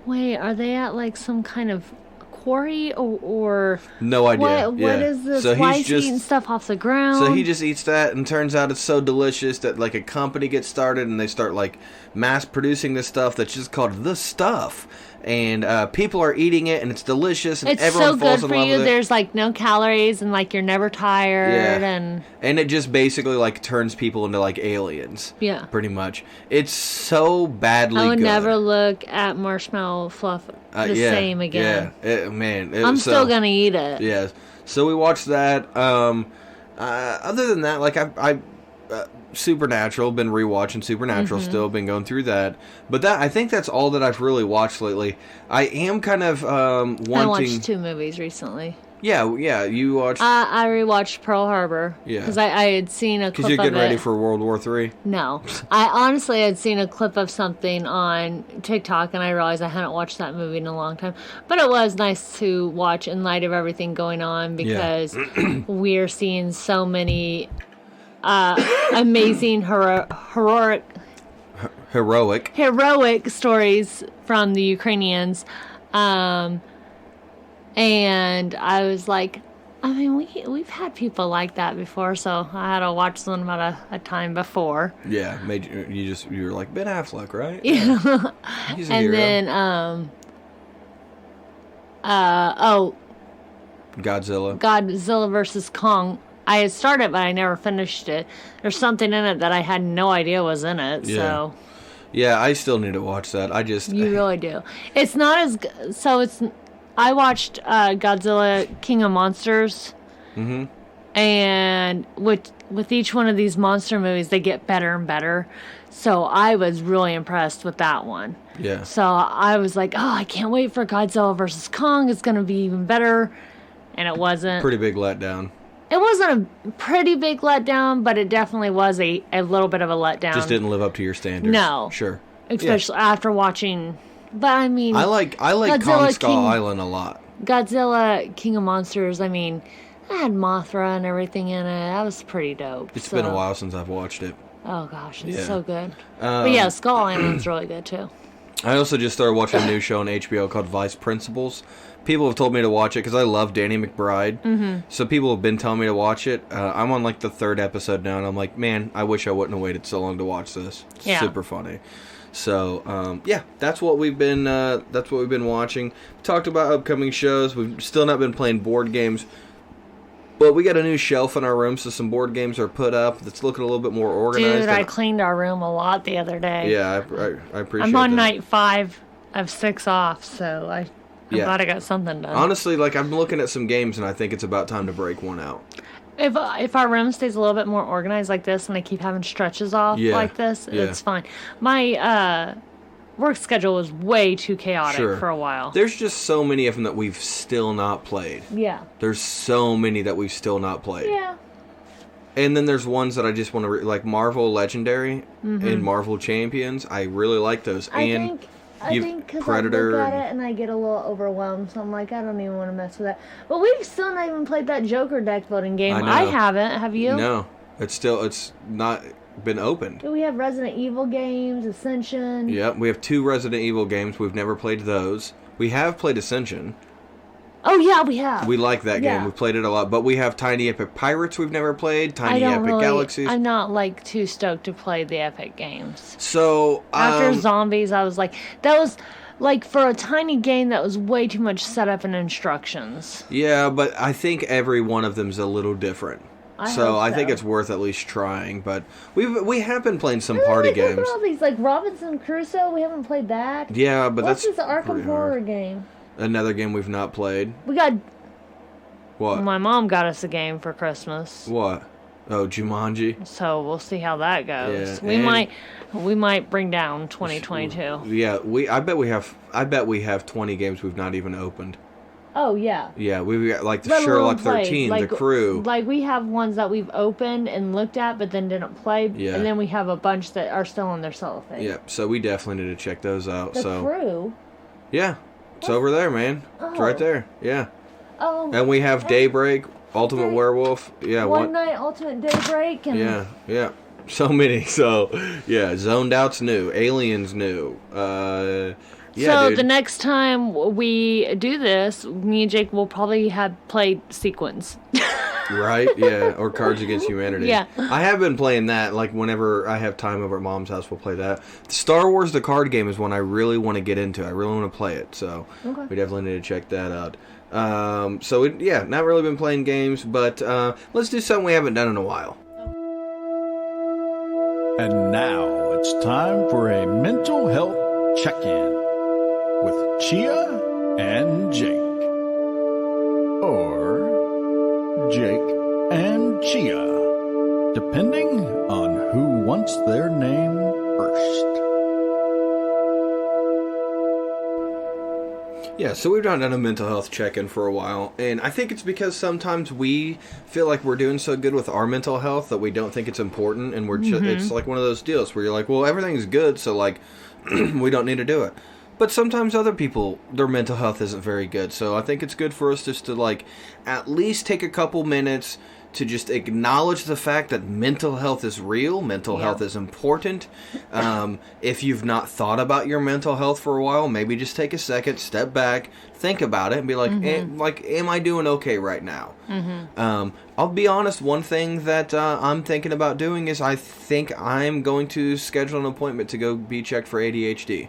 wait, are they at, like, some kind of quarry, or... No idea. What is this? So why is he eating stuff off the ground? So he just eats that, and turns out it's so delicious that, like, a company gets started, and they start, like, mass-producing this stuff that's just called The Stuff. And people are eating it, and it's delicious, and everyone falls in love with it. It's so good for you. There's, like, no calories, and, like, you're never tired, and it just basically, like, turns people into, like, aliens. Yeah. Pretty much. It's so badly good. I would never look at marshmallow fluff the same again. Yeah. I'm still gonna eat it. Yeah. So we watched that. Other than that, like, I Supernatural, been rewatching Supernatural, still been going through that, but I think that's all that I've really watched lately. I am kind of wanting... I watched 2 movies recently. Yeah, you watched... I rewatched Pearl Harbor. Yeah. Because I had seen a clip of it. Because you're getting ready for World War III? No. I honestly had seen a clip of something on TikTok, and I realized I hadn't watched that movie in a long time. But it was nice to watch in light of everything going on, because we're seeing so many... amazing heroic stories from the Ukrainians, and I was like, I mean, we've had people like that before, so I had to watch them at a time before. Yeah, you were like Ben Affleck, right? Yeah. He's a and hero. Then Godzilla versus Kong. I had started, but I never finished it. There's something in it that I had no idea was in it, so... Yeah, I still need to watch that. You really do. It's not as... So it's... I watched Godzilla King of Monsters, and with each one of these monster movies, they get better and better. So I was really impressed with that one. Yeah. So I was like, oh, I can't wait for Godzilla versus Kong. It's going to be even better. And it wasn't. Pretty big letdown. It wasn't a pretty big letdown, but it definitely was a little bit of a letdown. Just didn't live up to your standards. No. Sure. Especially after watching... But I mean... I like Kong Skull Island a lot. Godzilla King of Monsters, I mean, I had Mothra and everything in it. That was pretty dope. It's been a while since I've watched it. Oh gosh, it's so good. But yeah, Skull Island's really good too. I also just started watching a new show on HBO called Vice Principals. People have told me to watch it because I love Danny McBride. So people have been telling me to watch it. I'm on like the 3rd episode now, and I'm like, man, I wish I wouldn't have waited so long to watch this. It's super funny. So that's what we've been watching. We talked about upcoming shows. We've still not been playing board games, but we got a new shelf in our room, so some board games are put up. That's looking a little bit more organized. Dude, I cleaned our room a lot the other day. Yeah, I appreciate that. I'm on night 5 of 6 off, so I'm glad I got something done. Honestly, like, I'm looking at some games, and I think it's about time to break one out. If our room stays a little bit more organized like this, and I keep having stretches off like this, it's fine. My work schedule was way too chaotic for a while. There's just so many of them that we've still not played. Yeah. There's so many that we've still not played. Yeah. And then there's ones that I just want to like Marvel Legendary and Marvel Champions. I really like those. I think because I look at it and I get a little overwhelmed, so I'm like, I don't even want to mess with that. But we've still not even played that Joker deck building game. I haven't. Have you? No. It's not been opened. We have Resident Evil games, Ascension. Yeah, we have 2 Resident Evil games. We've never played those. We have played Ascension. Oh, yeah, we have. We like that game. We've played it a lot. But we have Tiny Epic Pirates we've never played. Tiny Epic Galaxies. I'm not, like, too stoked to play the Epic games. So, after Zombies, I was like... That was, like, for a tiny game, that was way too much setup and instructions. Yeah, but I think every one of them's a little different. I think it's worth at least trying. But we have been playing some party games. Look at all these, like, Robinson Crusoe. We haven't played that. Yeah, but What's this Arkham Horror game? Another game we've not played. We got... What? My mom got us a game for Christmas. What? Oh, Jumanji? So we'll see how that goes. Yeah, we might bring down 2022. Yeah, I bet we have 20 games we've not even opened. Oh, yeah. Yeah, we've got like the Let alone Sherlock played. 13, Like, the Crew. Like, we have ones that we've opened and looked at, but then didn't play. Yeah. And then we have a bunch that are still on their cellophane. Yeah, so we definitely need to check those out. The so Crew? Yeah, it's over there, man. It's right there. Yeah. Oh. And we have Daybreak, Ultimate Werewolf. Yeah. One Night, Ultimate Daybreak. And Yeah. So many. So, yeah, Zoned Out's new. Alien's new. Yeah, so dude. the next time we do this, me and Jake will probably have played Sequence. Right? Yeah. Or Cards Against Humanity. Yeah. I have been playing that. Like, whenever I have time over at Mom's house, we'll play that. Star Wars, the card game, is one I really want to get into. I really want to play it. So, we definitely need to check that out. Not really been playing games, but let's do something we haven't done in a while. And now it's time for a mental health check-in with Chia and Jake. Or Jake and Chia, depending on who wants their name first. Yeah, so we've not done a mental health check-in for a while, and I think it's because sometimes we feel like we're doing so good with our mental health that we don't think it's important, and we're just, it's like one of those deals where you're like, well, everything's good, so like, we don't need to do it. But sometimes other people, their mental health isn't very good, so I think it's good for us just to like, at least take a couple minutes to just acknowledge the fact that mental health is real, mental health is important. If you've not thought about your mental health for a while, maybe just take a second, step back, think about it, and be like, am I doing okay right now? I'll be honest, one thing that I'm thinking about doing is I think I'm going to schedule an appointment to go be checked for ADHD.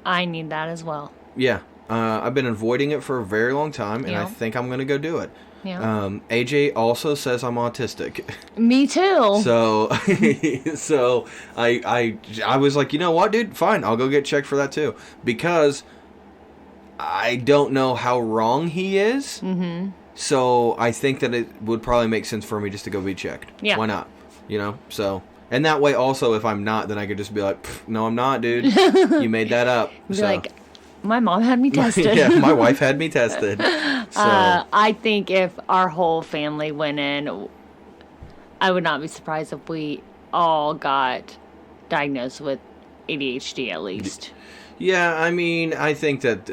I need that as well. Yeah. I've been avoiding it for a very long time, and I think I'm going to go do it. Yeah. AJ also says I'm autistic. Me too. So, I was like, you know what, dude? Fine, I'll go get checked for that too, because I don't know how wrong he is. So I think that it would probably make sense for me just to go be checked. Yeah. Why not? You know. So, and that way also, if I'm not, then I could just be like, no, I'm not, dude. You made that up. Be like, my mom had me tested. Yeah, my wife had me tested. So. I think if our whole family went in, I would not be surprised if we all got diagnosed with ADHD at least. Yeah, I mean, I think that,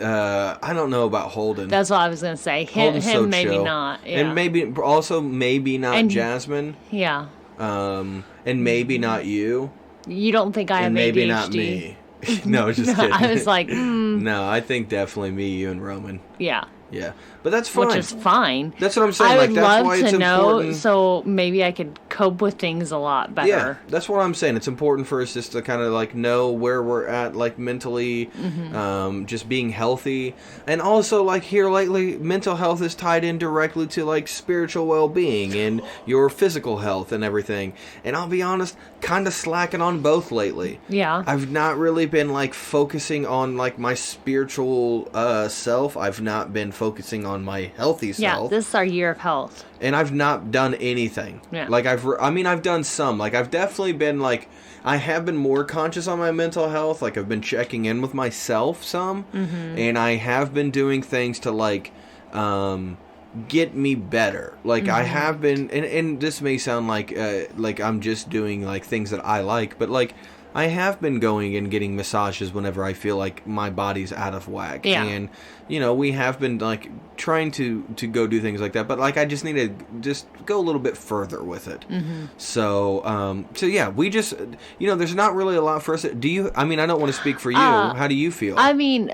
I don't know about Holden. That's what I was going to say. Him so maybe chill. not. Yeah. And maybe not And- Jasmine. Yeah. And maybe not you. You don't think I have And maybe ADHD? not me. No, just kidding. I was like, No, I think definitely me, you, and Roman. yeah. Yeah. But that's fine. Which is fine. That's what I'm saying. I would like, that's love why it's to know, important. so maybe I could cope with things a lot better. Yeah, that's what I'm saying. It's important for us just to kind of like know where we're at, like mentally, just being healthy, and also like here lately, mental health is tied in directly to like spiritual well-being and your physical health and everything. And I'll be honest, kind of slacking on both lately. Yeah. I've not really been like focusing on like my spiritual self. I've not been focusing on my healthy Yeah, self. this is our year of health. And I've not done anything. Yeah. Like I've done some. Like I've definitely been like, I have been more conscious on my mental health. Like I've been checking in with myself some, and I have been doing things to like, get me better. Like I have been, and this may sound like I'm just doing like things that I like, but like I have been going and getting massages whenever I feel like my body's out of whack. Yeah. And, you know, we have been, like, trying to go do things like that. But, like, I just need to just go a little bit further with it. So, yeah, we just, you know, there's not really a lot for us. Do you, I mean, I don't want to speak for you. How do you feel? I mean,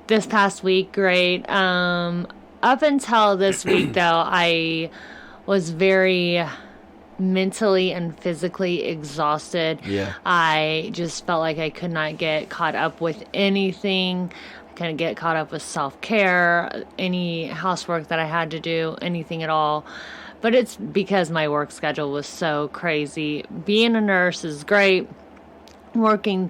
this past week, great. Up until this week, though, I was very mentally and physically exhausted. Yeah. I just felt like I could not get caught up with anything. I couldn't get caught up with self-care, any housework that I had to do, anything at all. But it's because my work schedule was so crazy. Being a nurse is great. Working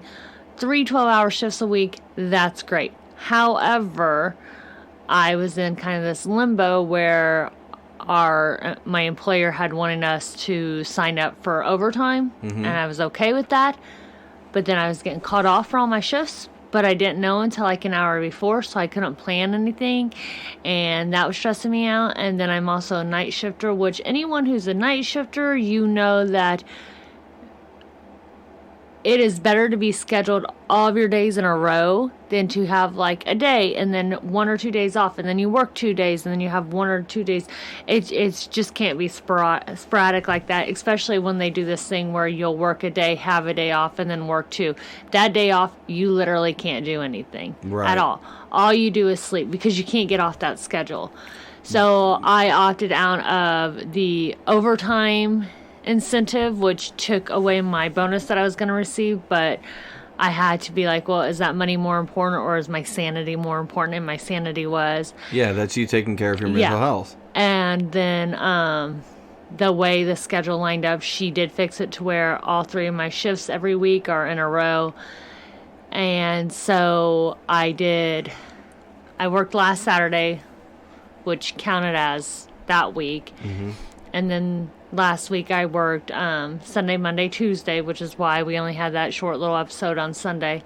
3 12-hour shifts a week, that's great. However, I was in kind of this limbo where my employer had wanted us to sign up for overtime, and I was okay with that. But then I was getting caught off for all my shifts, but I didn't know until like an hour before, so I couldn't plan anything, and that was stressing me out. And then I'm also a night shifter, which anyone who's a night shifter, you know that it is better to be scheduled all of your days in a row than to have like a day and then 1 or 2 days off, and then you work 2 days and then you have 1 or 2 days. It's just can't be sporadic like that, especially when they do this thing where you'll work a day, have a day off, and then work 2. That day off, you literally can't do anything at all. All you do is sleep because you can't get off that schedule. So I opted out of the overtime incentive, which took away my bonus that I was going to receive, but I had to be like, well, is that money more important or is my sanity more important? And my sanity was. Yeah, that's you taking care of your mental health. And then the way the schedule lined up, she did fix it to where all 3 of my shifts every week are in a row. And so I worked last Saturday, which counted as that week. Mm-hmm. And then last week I worked Sunday, Monday, Tuesday, which is why we only had that short little episode on Sunday.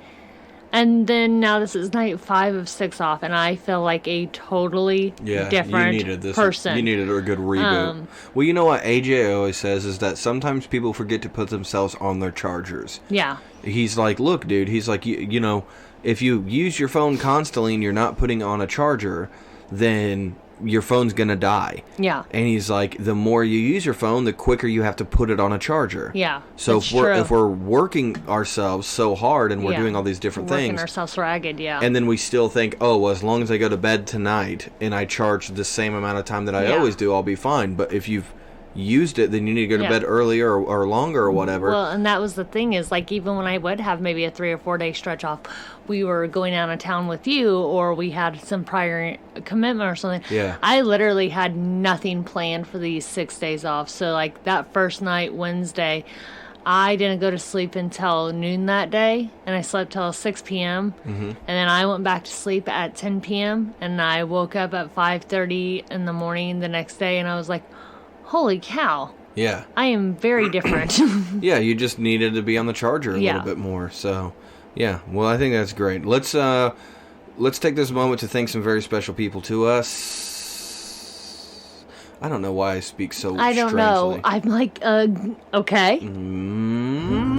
And then now this is night 5 of 6 off, and I feel like a totally different person. You needed a good reboot. Well, you know what AJ always says is that sometimes people forget to put themselves on their chargers. Yeah. He's like, look, dude, he's like, you know, if you use your phone constantly and you're not putting on a charger, then your phone's gonna die. Yeah. And he's like, the more you use your phone, the quicker you have to put it on a charger. Yeah. So if we're working ourselves so hard and we're doing all these different things, working ourselves ragged, and then we still think, oh, well, as long as I go to bed tonight and I charge the same amount of time that I always do, I'll be fine. But if you've used it, then you need to go to bed earlier or longer or whatever. Well, and that was the thing is, like, even when I would have maybe a 3 or 4 day stretch off, we were going out of town with you, or we had some prior commitment or something. Yeah. I literally had nothing planned for these 6 days off. So, like, that first night, Wednesday, I didn't go to sleep until noon that day, and I slept till 6 p.m. Mm-hmm. And then I went back to sleep at 10 p.m., and I woke up at 5:30 in the morning the next day, and I was like, holy cow. Yeah. I am very different. Yeah, you just needed to be on the charger a little bit more. So, yeah. Well, I think that's great. Let's take this moment to thank some very special people to us. I don't know why I speak so strangely. I don't know. I'm like, okay. Mm-hmm.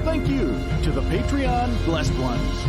Thank you to the Patreon blessed ones.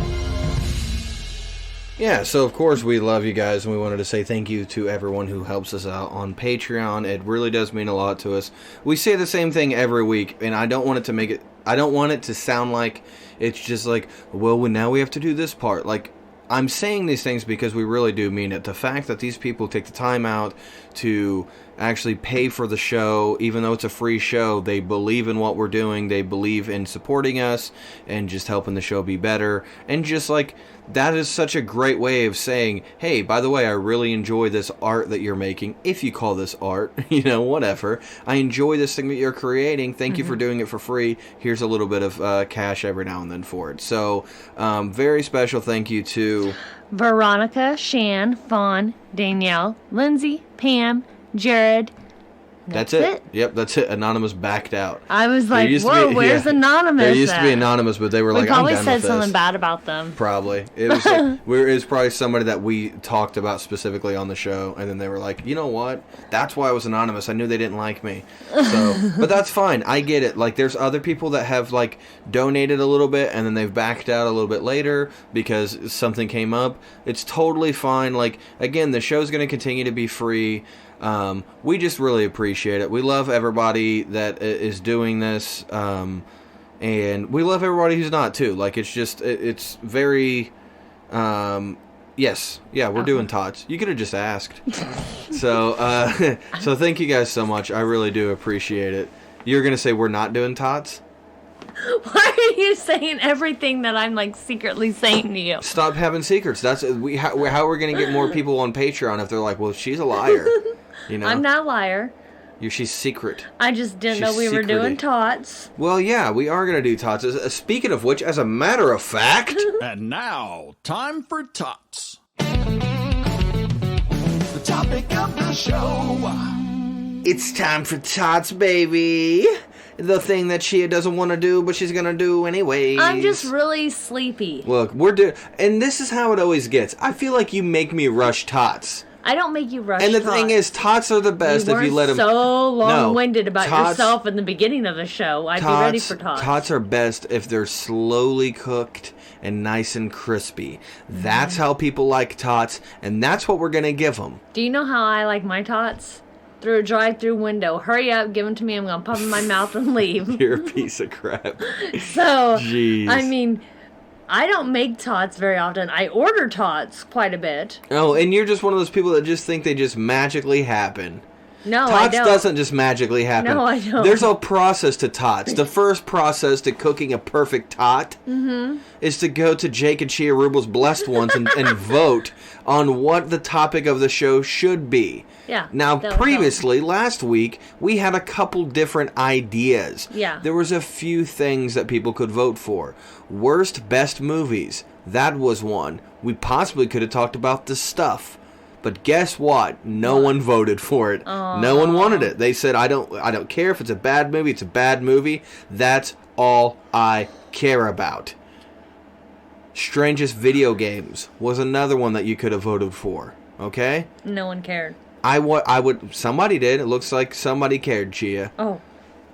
Yeah, so of course we love you guys, and we wanted to say thank you to everyone who helps us out on Patreon. It really does mean a lot to us. We say the same thing every week, and I don't want it to sound like it's just like, well, now we have to do this part. Like, I'm saying these things because we really do mean it. The fact that these people take the time out to actually pay for the show, even though it's a free show, they believe in what we're doing, they believe in supporting us, and just helping the show be better, and just like, that is such a great way of saying, hey, by the way, I really enjoy this art that you're making, if you call this art, whatever. I enjoy this thing that you're creating. Thank you for doing it for free. Here's a little bit of cash every now and then for it. So, very special thank you to Veronica, Shan, Fawn, Danielle, Lindsay, Pam, Jared. That's it. Yep, that's it. Anonymous backed out. I was like, whoa, where's Anonymous? There used to be Anonymous, but they were like, I'm done with this. We probably said something bad about them. Probably. It was like, it was probably somebody that we talked about specifically on the show, and then they were like, you know what? That's why I was anonymous. I knew they didn't like me. So, but that's fine. I get it. Like, there's other people that have, like, donated a little bit, and then they've backed out a little bit later because something came up. It's totally fine. Like, again, the show's going to continue to be free. We just really appreciate it. We love everybody that is doing this, and we love everybody who's not too. Like, it's just, it's very, yes, yeah, we're doing tots. You could have just asked. So, so thank you guys so much. I really do appreciate it. You're gonna say we're not doing tots? Why are you saying everything that I'm, like, secretly saying to you? Stop having secrets. That's how we're going to get more people on Patreon if they're like, well, she's a liar. I'm not a liar. She's secret. I just didn't know we were doing tots. Well, yeah, we are going to do tots. Speaking of which, as a matter of fact... And now, time for tots. The topic of the show. It's time for tots, baby. the thing that Chia doesn't want to do, but she's going to do anyways. I'm just really sleepy. Look, and this is how it always gets. I feel like you make me rush tots. I don't make you rush. And the thing is, tots are the best if you let them. So long-winded about yourself in the beginning of the show. I'd be ready for tots. Tots are best if they're slowly cooked and nice and crispy. That's how people like tots, and that's what we're gonna give them. Do you know how I like my tots? Through a drive-through window. Hurry up, give them to me. I'm gonna pop them in my mouth and leave. You're a piece of crap. So, jeez. I mean, I don't make tots very often. I order tots quite a bit. Oh, and you're just one of those people that just think they just magically happen. No, tots I don't. Doesn't just magically happen. No, I don't. There's a process to tots. The first process to cooking a perfect tot is to go to Jake and Chia Rubel's Blessed Ones and vote on what the topic of the show should be. Yeah. Now, previously, last week, we had a couple different ideas. Yeah. There was a few things that people could vote for. Worst, best movies. That was one. We possibly could have talked about The Stuff. But guess what? No one voted for it. No one wanted it. They said, I don't care if it's a bad movie. It's a bad movie. That's all I care about. Strangest Video Games was another one that you could have voted for. Okay? No one cared. Somebody did. It looks like somebody cared, Chia. Oh.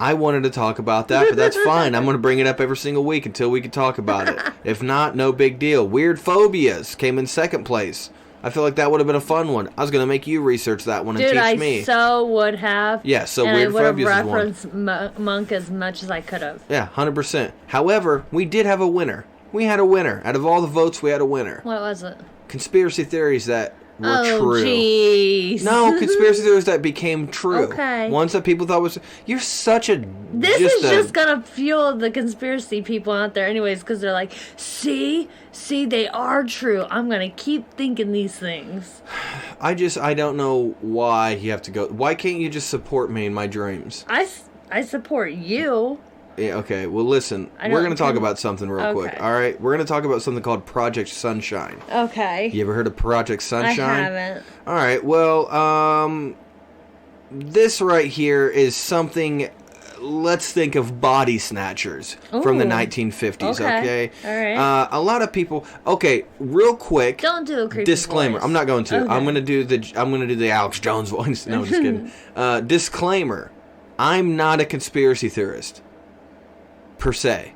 I wanted to talk about that, but that's fine. I'm going to bring it up every single week until we can talk about it. If not, no big deal. Weird Phobias came in second place. I feel like that would have been a fun one. I was going to make you research that one and teach me. Dude, I so would have. Yeah, so Weird Phobias is one. And I would have referenced Monk as much as I could have. Yeah, 100%. However, we did have a winner. We had a winner. Out of all the votes, we had a winner. What was it? Conspiracy theories that were true. Jeez. No, conspiracy theories that became true. Okay. Ones that people thought was... You're such a... This is just going to fuel the conspiracy people out there anyways, because they're like, see, they are true. I'm going to keep thinking these things. I don't know why you have to go... Why can't you just support me in my dreams? I support you. Yeah, okay. Well, listen. We're going to talk about something real quick. All right? We're going to talk about something called Project Sunshine. Okay. You ever heard of Project Sunshine? I haven't. All right. Well, this right here is something... Let's think of body snatchers from the 1950s, okay? All right. A lot of people... Okay, real quick... Don't do a creepy disclaimer. voice. I'm not going to. Okay. I'm going to do the Alex Jones voice. No, I'm just kidding. Disclaimer. I'm not a conspiracy theorist. Per se.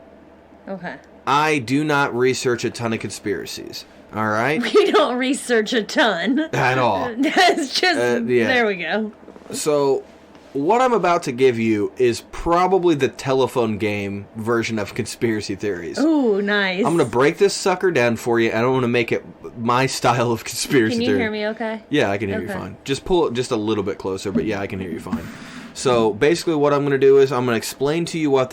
Okay. I do not research a ton of conspiracies. All right? We don't research a ton. At all. That's just... yeah. There we go. So, what I'm about to give you is probably the telephone game version of conspiracy theories. Ooh, nice. I'm going to break this sucker down for you. I don't want to make it my style of conspiracy theory. Can you hear me okay? Yeah, I can hear you fine. Just pull it just a little bit closer, but yeah, I can hear you fine. So basically, what I'm going to do is I'm going to explain to you what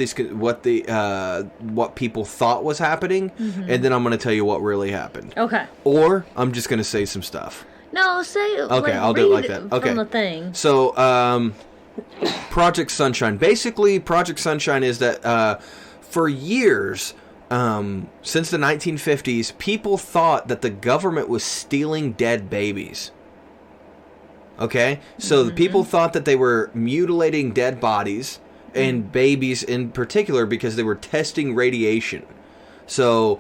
people thought was happening, and then I'm going to tell you what really happened. Okay. Or I'm just going to say some stuff. No, say. Okay, I'll do it like that. Okay. From the thing. So, Project Sunshine. Basically, Project Sunshine is that for years, since the 1950s, people thought that the government was stealing dead babies. Okay? So the people thought that they were mutilating dead bodies and babies in particular because they were testing radiation. So,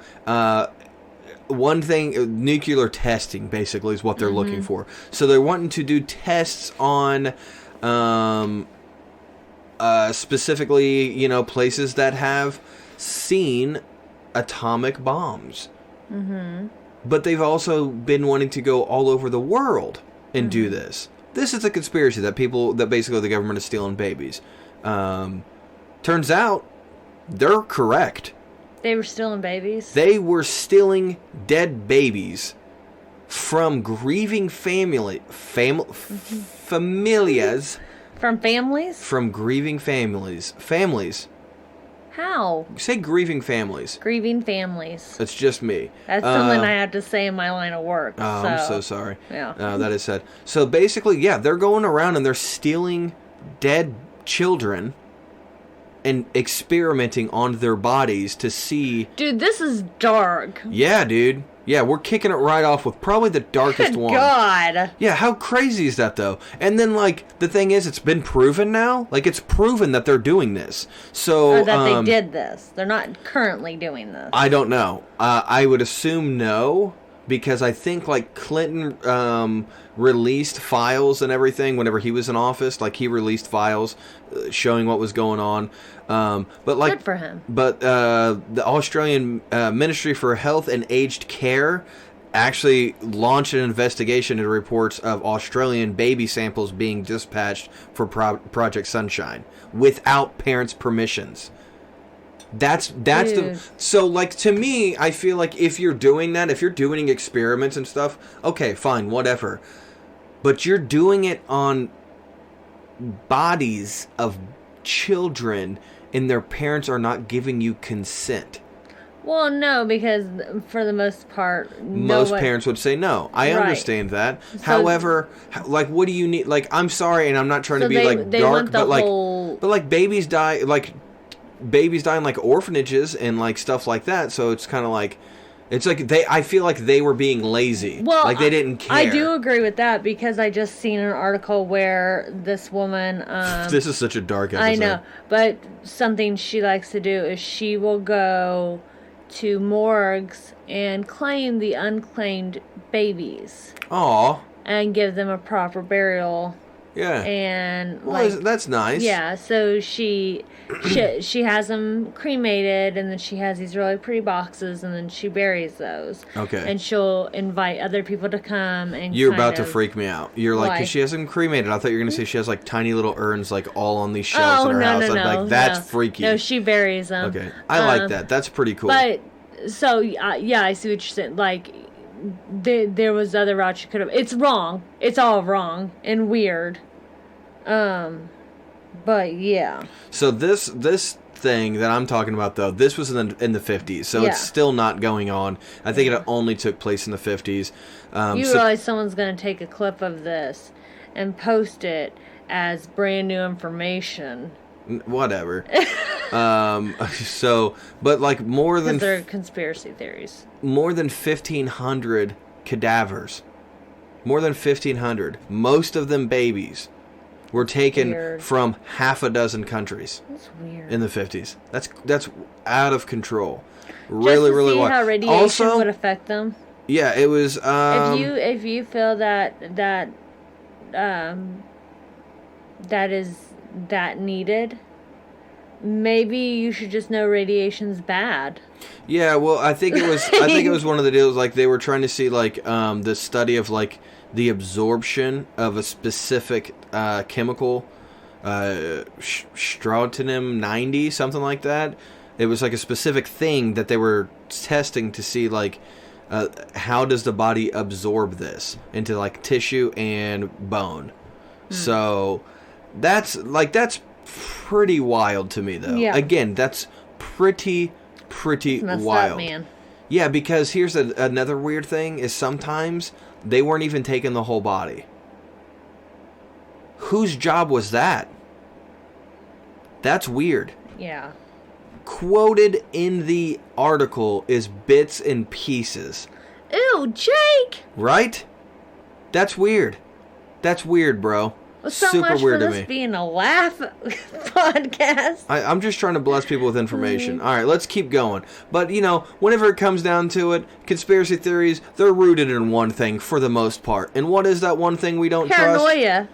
one thing, nuclear testing basically is what they're looking for. So they're wanting to do tests on specifically, places that have seen atomic bombs. But they've also been wanting to go all over the world and do this. This is a conspiracy that basically the government is stealing babies. Turns out they're correct. They were stealing babies? They were stealing dead babies from grieving familias. From families? From grieving families. Families. How? Say grieving families. Grieving families. It's just me. That's something I have to say in my line of work. Oh, I'm so sorry. Yeah. That is sad. So basically, yeah, they're going around and they're stealing dead children and experimenting on their bodies to see... Dude, this is dark. Yeah, dude. Yeah, we're kicking it right off with probably the darkest one. God. Yeah, how crazy is that, though? And then, like, the thing is, it's been proven now. Like, it's proven that they're doing this. So, or that they did this. They're not currently doing this. I don't know. I would assume no, because I think, like, Clinton released files and everything whenever he was in office. Like, he released files showing what was going on. But like, good for him. But the Australian Ministry for Health and Aged Care actually launched an investigation into reports of Australian baby samples being dispatched for Project Sunshine without parents' permissions. That's the so, like, to me, I feel like if you're doing that, if you're doing experiments and stuff, okay, fine, whatever. But you're doing it on bodies of children, and their parents are not giving you consent. Well, no, because for the most part, most parents would say no. I understand that. So, however, like, what do you need? Like, I'm sorry, and I'm not trying to be like dark, but like babies die, like babies die in like orphanages and like stuff like that. So it's kind of like, it's like I feel like they were being lazy. Well, like they didn't care. I do agree with that, because I just seen an article where this woman. This is such a dark episode. I know, but something she likes to do is she will go to morgues and claim the unclaimed babies. Aw. And give them a proper burial. Yeah. And well, that's nice. Yeah, so she has them cremated, and then she has these really pretty boxes, and then she buries those. Okay. And she'll invite other people to come and You're about to freak me out. You're like, because she has them cremated. I thought you were going to say she has like tiny little urns like all on these shelves in her house. No, I'm like, that's freaky. No, she buries them. Okay. I like that. That's pretty cool. But, so, yeah, I see what you're saying. Like, there was other routes you could have. It's wrong. It's all wrong and weird. But yeah. So this thing that I'm talking about, though, this was in the 50s, so it's still not going on. I think it only took place in the 50s. You realize someone's going to take a clip of this and post it as brand new information. Whatever. So, but like more than... Because they're conspiracy theories. More than 1,500 cadavers. More than 1,500. Most of them babies. Were taken from half a dozen countries. That's weird. In the 50s. That's out of control. Really, really wild. How radiation would affect them. Yeah, it was. If you feel that is that needed, maybe you should just know radiation's bad. Yeah, well, I think it was one of the deals, like they were trying to see like the study of like the absorption of a specific chemical, strontium 90, something like that. It was like a specific thing that they were testing to see like how does the body absorb this into like tissue and bone. So that's pretty wild to me, though. Yeah. Again, that's pretty wild. Up, man. Yeah, because here's another weird thing is sometimes they weren't even taking the whole body. Whose job was that? That's weird. Yeah. Quoted in the article is bits and pieces. Ew, Jake! Right? That's weird. That's weird, bro. Well, so super much weird for to this me. Being a laugh podcast. I'm just trying to bless people with information. All right, let's keep going. But, you know, whenever it comes down to it, conspiracy theories, they're rooted in one thing for the most part. And what is that one thing we don't trust? Paranoia.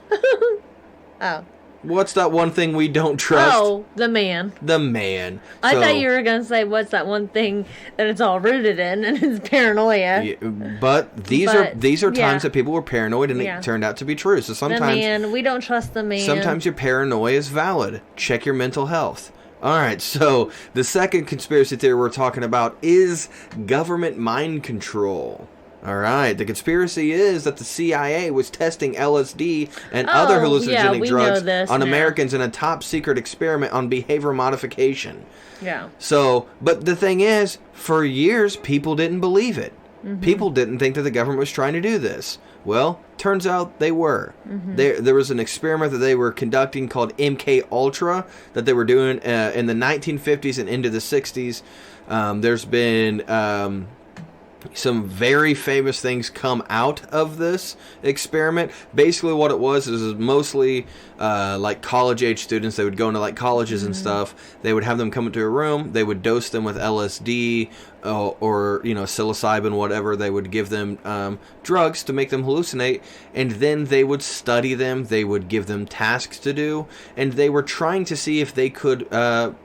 Oh. What's that one thing we don't trust? Oh, the man. The man. I thought you were going to say, what's that one thing that it's all rooted in, and it's paranoia. Yeah, but these are times that people were paranoid, and it turned out to be true. So sometimes... The man. We don't trust the man. Sometimes your paranoia is valid. Check your mental health. All right, so the second conspiracy theory we're talking about is government mind control. All right, the conspiracy is that the CIA was testing LSD and other hallucinogenic drugs on Americans in a top-secret experiment on behavior modification. Yeah. So, but the thing is, for years, people didn't believe it. Mm-hmm. People didn't think that the government was trying to do this. Well, turns out they were. Mm-hmm. There was an experiment that they were conducting called MK Ultra that they were doing in the 1950s and into the 60s. There's been... some very famous things come out of this experiment. Basically what it was is mostly like college-age students. They would go into like colleges and stuff. They would have them come into a room. They would dose them with LSD or psilocybin, whatever. They would give them drugs to make them hallucinate, and then they would study them. They would give them tasks to do, and they were trying to see if they could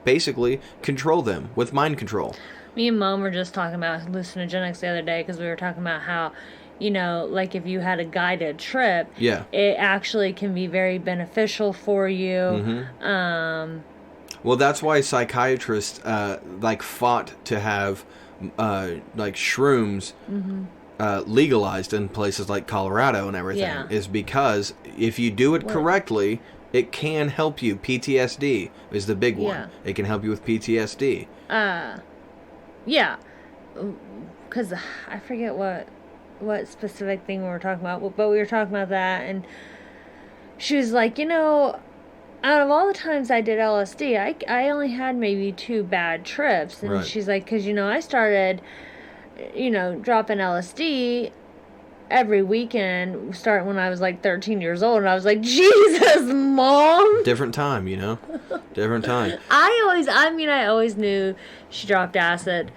basically control them with mind control. Me and Mom were just talking about hallucinogenics the other day because we were talking about how, like if you had a guided trip, it actually can be very beneficial for you. Well, that's why psychiatrists fought to have shrooms legalized in places like Colorado and everything, is because if you do it correctly, it can help you. PTSD is the big one. It can help you with PTSD. Yeah, because I forget what specific thing we were talking about, but we were talking about that, and she was like, out of all the times I did LSD, I only had maybe 2 bad trips, and she's like, because, I started, dropping LSD every weekend, starting when I was like 13 years old, and I was like, Jesus, Mom! Different time, Different time. I always knew she dropped acid,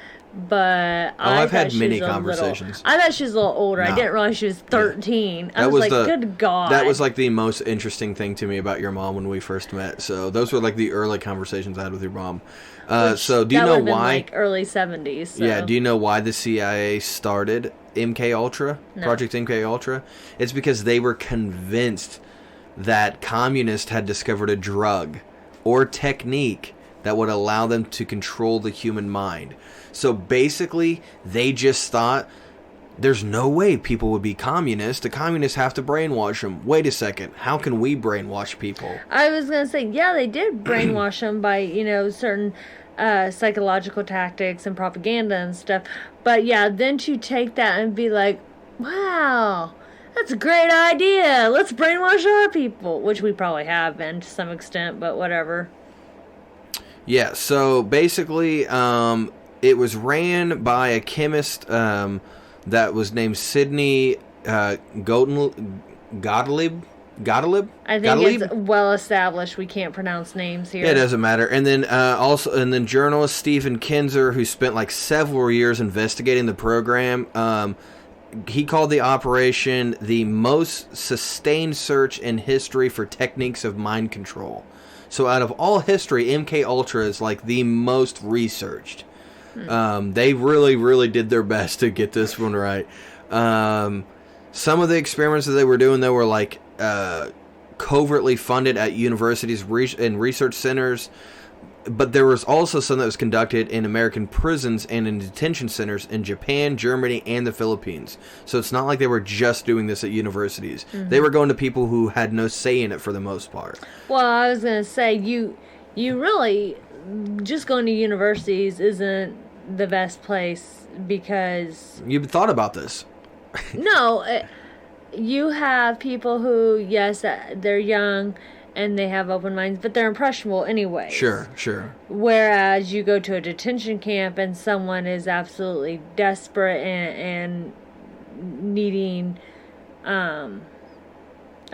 but I've had many conversations. I thought she was a little older. No. I didn't realize she was 13. I was like, good God. That was like the most interesting thing to me about your mom when we first met. So those were like the early conversations I had with your mom. So do you know why? Like early 70s. So. Yeah. Do you know why the CIA started MK Ultra? No. Project MK Ultra? It's because they were convinced that communists had discovered a drug or technique that would allow them to control the human mind. So basically, they just thought, there's no way people would be communists. The communists have to brainwash them. Wait a second. How can we brainwash people? I was going to say, yeah, they did brainwash them by, certain psychological tactics and propaganda and stuff. But yeah, then to take that and be like, wow, that's a great idea. Let's brainwash our people. Which we probably have been to some extent, but whatever. Yeah, so basically, it was ran by a chemist that was named Sidney Gottlieb. I think it's well established. We can't pronounce names here. It doesn't matter. And then journalist Stephen Kinzer, who spent like several years investigating the program. He called the operation the most sustained search in history for techniques of mind control. So out of all history, MK Ultra is like the most researched. They really, really did their best to get this one right. Some of the experiments that they were doing, they were like covertly funded at universities and research centers. But there was also some that was conducted in American prisons and in detention centers in Japan, Germany, and the Philippines. So it's not like they were just doing this at universities. They were going to people who had no say in it for the most part. Well, I was going to say, you really, just going to universities isn't the best place because... You've thought about this. No, you have people who, yes, they're young... and they have open minds, but they're impressionable anyway. Sure. Whereas you go to a detention camp and someone is absolutely desperate and needing a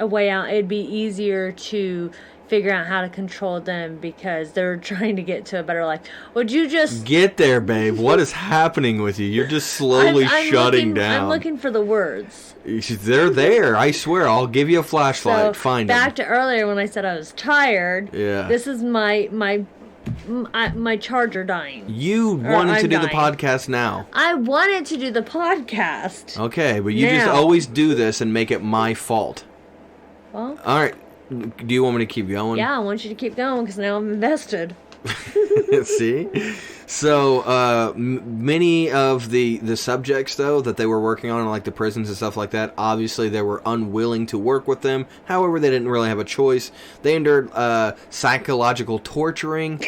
way out, it'd be easier to figure out how to control them because they're trying to get to a better life. Would you just... Get there, babe. What is happening with you? You're just slowly shutting down. I'm looking for the words. They're there. I swear. I'll give you a flashlight. Find them. Back to earlier when I said I was tired. Yeah. This is my charger dying. You wanted to do the podcast now. I wanted to do the podcast. Okay, but you just always do this and make it my fault. Well. All right. Do you want me to keep going? Yeah, I want you to keep going because now I'm invested. See? So, many of the subjects, though, that they were working on, like the prisons and stuff like that, obviously they were unwilling to work with them. However, they didn't really have a choice. They endured psychological torturing.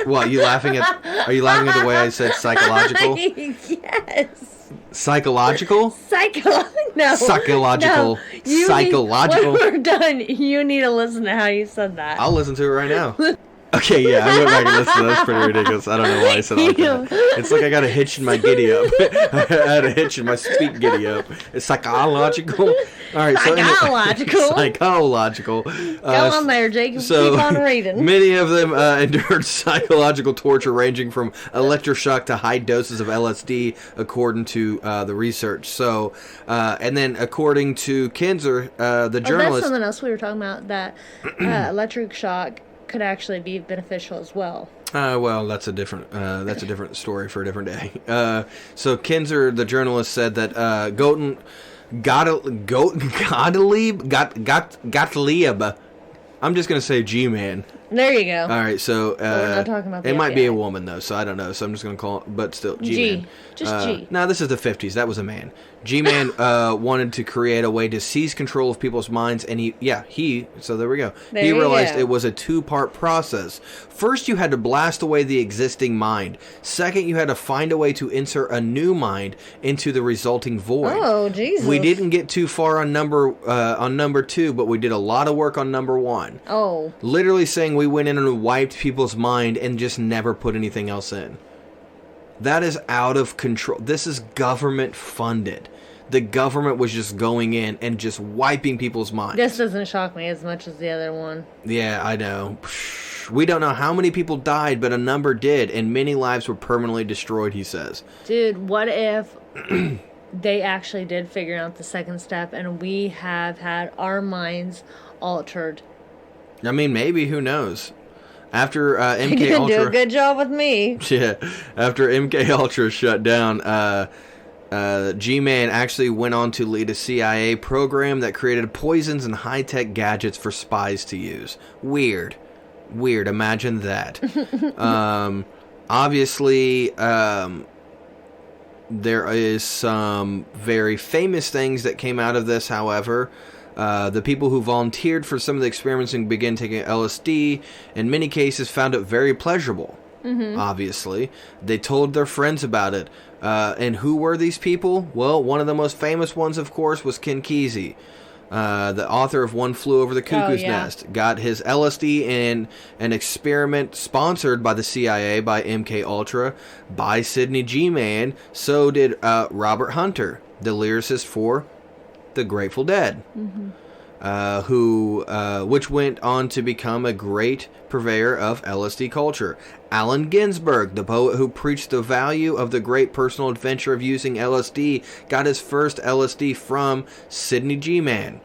What, are you laughing at the way I said psychological? Yes. Psychological? No. Psychological. No, when we're done, you need to listen to how you said that. I'll listen to it right now. Okay, yeah, I went back and listened to that. That's pretty ridiculous. I don't know why I said it like that. It's like I got a hitch in my giddy up. I had a hitch in my speak giddy up. It's psychological. All right, Psychological. So psychological. Go on there, Jake. So Keep on reading. Many of them endured psychological torture ranging from electroshock to high doses of LSD, according to the research. So, and then according to Kinzer, the journalist... that's something else we were talking about, that electric shock could actually be beneficial as well. Well, that's a different story for a different day. So Kinzer, the journalist, said that Gottlieb. I'm just gonna say G-Man. There you go. All right, so we're not talking about the it might FBI. be a woman though, so I don't know. So I'm just gonna call it, but still G-Man. G. Just G. No, this is the 50s. That was a man. G-Man wanted to create a way to seize control of people's minds, and so there we go. He realized it was a two-part process. First, you had to blast away the existing mind. Second, you had to find a way to insert a new mind into the resulting void. Oh, Jesus. We didn't get too far on number 2, but we did a lot of work on number 1. Oh. Literally saying we went in and wiped people's mind and just never put anything else in. That is out of control. This is government funded. The government was just going in and just wiping people's minds. This doesn't shock me as much as the other one. Yeah, I know. We don't know how many people died, but a number did, and many lives were permanently destroyed, he says. Dude, what if they actually did figure out the second step and we have had our minds altered? I mean, maybe, who knows? After MK You didn't Ultra... do a good job with me. Yeah, after MK Ultra shut down, G-Man actually went on to lead a CIA program that created poisons and high-tech gadgets for spies to use. Weird. Imagine that. Obviously, there is some very famous things that came out of this, however. The people who volunteered for some of the experiments and began taking LSD, in many cases, found it very pleasurable. Obviously. They told their friends about it. And who were these people? Well, one of the most famous ones, of course, was Ken Kesey, the author of One Flew Over the Cuckoo's Nest. Got his LSD in an experiment sponsored by the CIA, by MK Ultra, by Sidney G-Man. So did Robert Hunter, the lyricist for the Grateful Dead, which went on to become a great purveyor of LSD culture. Allen Ginsberg, the poet who preached the value of the great personal adventure of using LSD, got his first LSD from Sidney G-Man.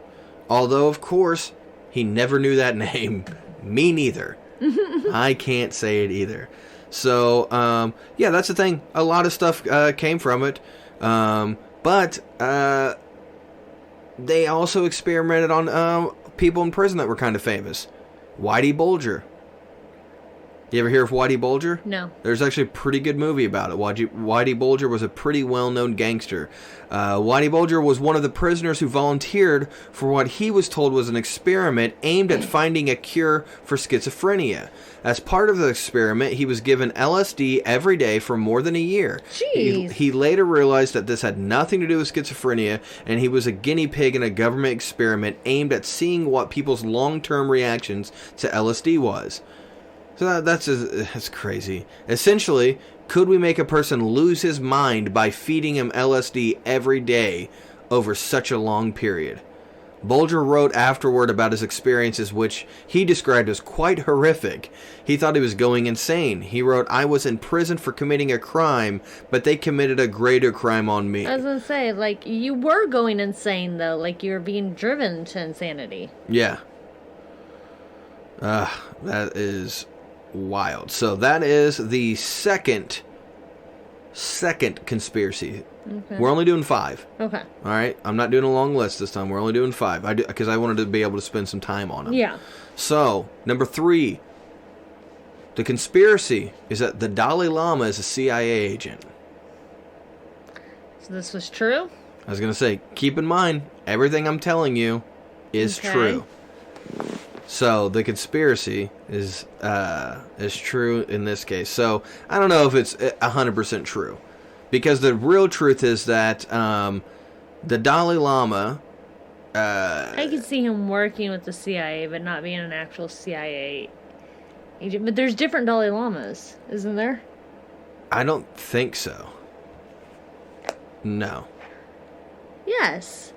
Although, of course, he never knew that name. Me neither. I can't say it either. So, yeah, that's the thing. A lot of stuff came from it. But they also experimented on people in prison that were kind of famous. Whitey Bulger. You ever hear of Whitey Bulger? No. There's actually a pretty good movie about it. Whitey Bulger was a pretty well-known gangster. Whitey Bulger was one of the prisoners who volunteered for what he was told was an experiment aimed at finding a cure for schizophrenia. As part of the experiment, he was given LSD every day for more than a year. Jeez. He later realized that this had nothing to do with schizophrenia, and he was a guinea pig in a government experiment aimed at seeing what people's long-term reactions to LSD was. So that's crazy. Essentially, could we make a person lose his mind by feeding him LSD every day over such a long period? Bulger wrote afterward about his experiences, which he described as quite horrific. He thought he was going insane. He wrote, "I was in prison for committing a crime, but they committed a greater crime on me." I was gonna say, like, you were going insane, though. Like, you were being driven to insanity. Yeah. That is wild. So that is the second conspiracy. Okay. We're only doing 5. Okay. All right, I'm not doing a long list this time. We're only doing 5 because I wanted to be able to spend some time on them. Yeah. So number 3, the conspiracy is that the Dalai Lama is a CIA agent. So this was true? I was gonna say, keep in mind everything I'm telling you is true. So the conspiracy is true in this case. So I don't know if it's 100% true, because the real truth is that the Dalai Lama. I could see him working with the CIA, but not being an actual CIA Egypt. But there's different Dalai Lamas, isn't there? I don't think so. No. Yes.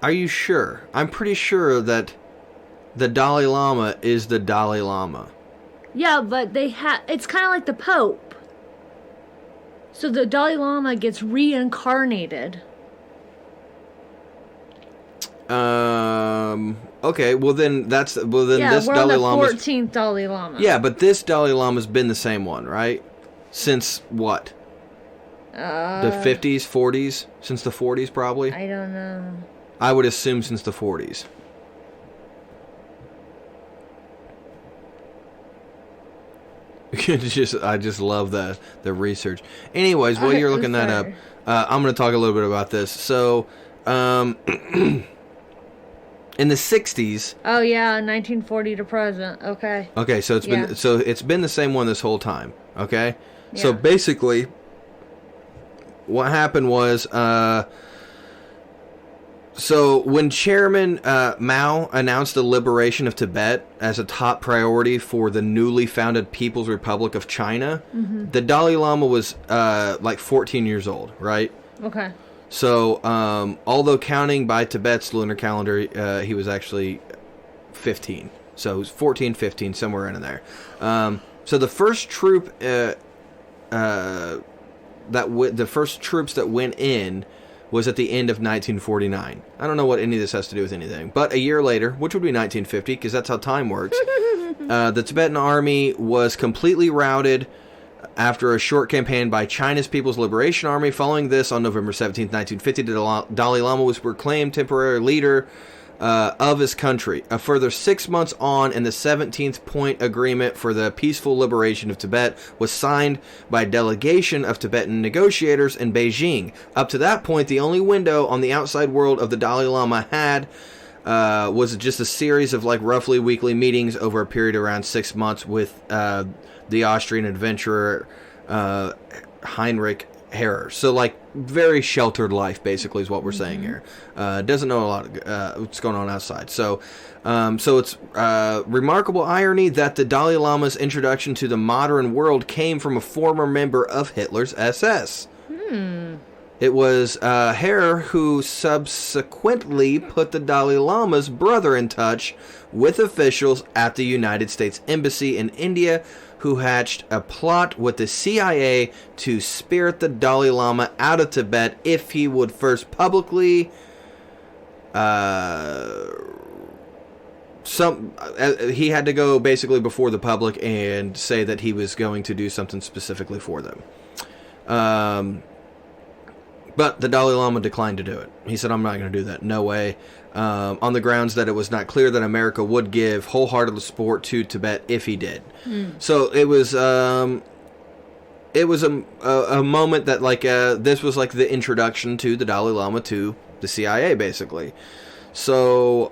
Are you sure? I'm pretty sure that the Dalai Lama is the Dalai Lama. Yeah, but it's kind of like the Pope. So the Dalai Lama gets reincarnated. Okay, well then this Dalai Lama. We're on the 14th Dalai Lama. Yeah, but this Dalai Lama's been the same one, right? Since what? The 50s, 40s? Since the 40s, probably? I don't know. I would assume since the 40s. I just love the research. Anyways, while you're looking that up, I'm going to talk a little bit about this. So, in the 60s. Oh yeah, 1940 to present. Okay. Okay, so it's been the same one this whole time. Okay, yeah. So basically, what happened was, so when Chairman Mao announced the liberation of Tibet as a top priority for the newly founded People's Republic of China, the Dalai Lama was like 14 years old, right? Okay. So, although counting by Tibet's lunar calendar, he was actually 15. So, it was 14, 15, somewhere in there. So, the first troop, the first troops that went in was at the end of 1949. I don't know what any of this has to do with anything. But a year later, which would be 1950, because that's how time works, the Tibetan army was completely routed after a short campaign by China's People's Liberation Army. Following this, on November 17, 1950, the Dalai Lama was proclaimed temporary leader of his country. A further 6 months on, and the 17th Point Agreement for the peaceful liberation of Tibet was signed by a delegation of Tibetan negotiators in Beijing. Up to that point, the only window on the outside world of the Dalai Lama had was just a series of like roughly weekly meetings over a period of around 6 months with the Austrian adventurer Heinrich Herrer. So, like, very sheltered life, basically, is what we're saying here. Doesn't know a lot of what's going on outside. So it's remarkable irony that the Dalai Lama's introduction to the modern world came from a former member of Hitler's SS. It was Herrer who subsequently put the Dalai Lama's brother in touch with officials at the United States Embassy in India, who hatched a plot with the CIA to spirit the Dalai Lama out of Tibet if he would first publicly he had to go basically before the public and say that he was going to do something specifically for them. But the Dalai Lama declined to do it. He said, I'm not going to do that. No way. On the grounds that it was not clear that America would give wholehearted support to Tibet if he did. So it was a moment that, like, this was like the introduction to the Dalai Lama to the CIA, basically. So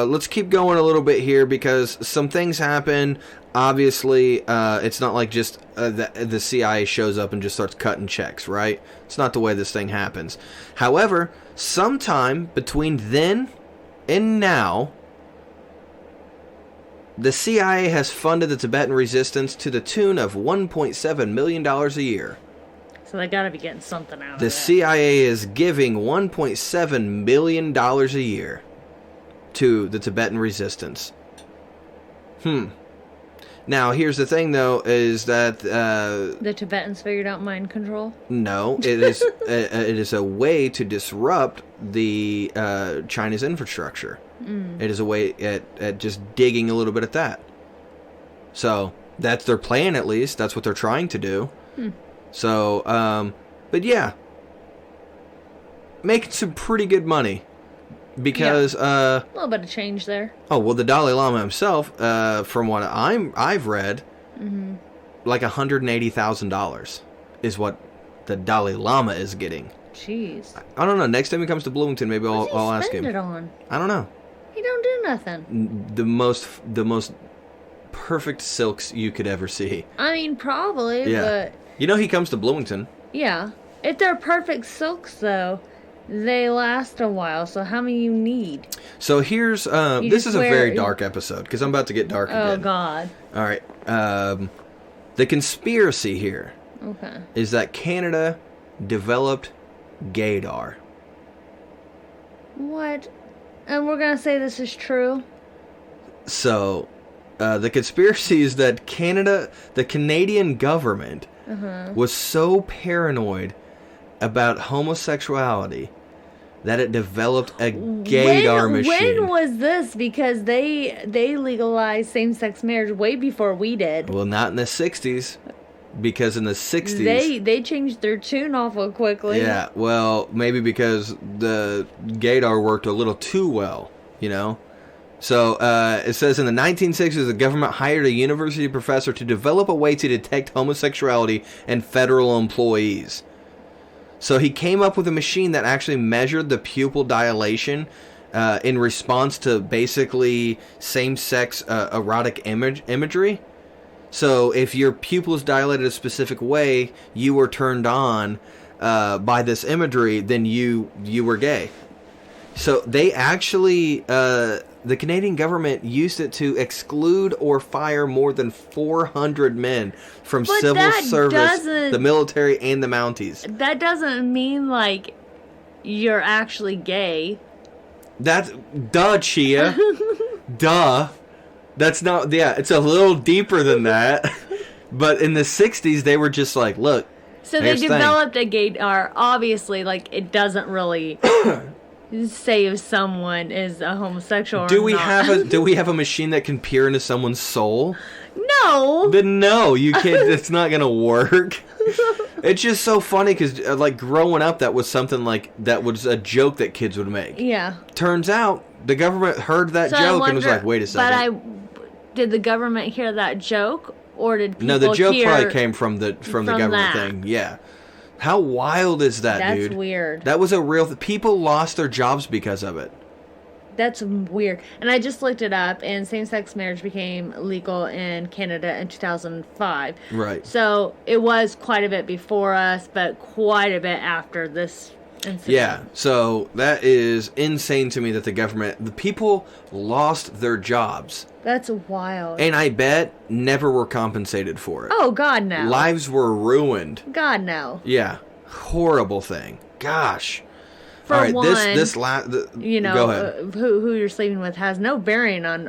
let's keep going a little bit here, because some things happen. Obviously, it's not like just the CIA shows up and just starts cutting checks, right? It's not the way this thing happens. However, sometime between then and now, the CIA has funded the Tibetan resistance to the tune of $1.7 million a year. So they gotta be getting something out of it. The CIA is giving $1.7 million a year to the Tibetan resistance. Now, here's the thing, though, is that the Tibetans figured out mind control? No, it is a way to disrupt the China's infrastructure. It is a way at just digging a little bit at that. So that's their plan, at least. That's what they're trying to do. So, but yeah, making some pretty good money. Because a little bit of change there. Oh, well, the Dalai Lama himself, from what I've read, like $180,000 is what the Dalai Lama is getting. Jeez. I don't know. Next time he comes to Bloomington, maybe I'll ask him. What's he spend it on? I don't know. He don't do nothing. The most perfect silks you could ever see. I mean, probably, Yeah. but... You know he comes to Bloomington. Yeah. If they're perfect silks, though, They last a while, so how many you need? So here's... this is a very dark episode, because I'm about to get dark again. Oh, God. All right. The conspiracy here is that Canada developed gaydar. What? And we're going to say this is true? So, the conspiracy is that the Canadian government was so paranoid about homosexuality that it developed a gaydar machine. When was this? Because they legalized same-sex marriage way before we did. Well, not in the 60s. Because in the 60s... They changed their tune awful quickly. Yeah, well, maybe because the gaydar worked a little too well, you know? So, it says in the 1960s, the government hired a university professor to develop a way to detect homosexuality in federal employees. So he came up with a machine that actually measured the pupil dilation in response to basically same-sex erotic imagery. So if your pupils dilated a specific way, you were turned on by this imagery, then you were gay. So they actually, the Canadian government used it to exclude or fire more than 400 men from civil service, the military, and the Mounties. That doesn't mean, like, you're actually gay. That's, duh, Chia. Duh. That's not, yeah, it's a little deeper than that. But in the 60s, they were just like, look. So they developed a gaydar. Obviously, like, it doesn't really say if someone is a homosexual or not. Do we have a machine that can peer into someone's soul? No. Then no, you can't. It's not gonna work. It's just so funny because, like, growing up, that was something like that was a joke that kids would make. Yeah. Turns out the government heard that joke and was like, "Wait a second." Did the government hear that joke, or did people No, the joke probably came from the government thing. Yeah. How wild is that, dude? That's weird. That was a real... People lost their jobs because of it. That's weird. And I just looked it up, and same-sex marriage became legal in Canada in 2005. Right. So it was quite a bit before us, but quite a bit after this incident. Yeah. So that is insane to me that the people lost their jobs. That's wild. And I bet never were compensated for it. Oh, God, no. Lives were ruined. God, no. Yeah. Horrible thing. Gosh. For all right, one, you know, go ahead. Who you're sleeping with has no bearing on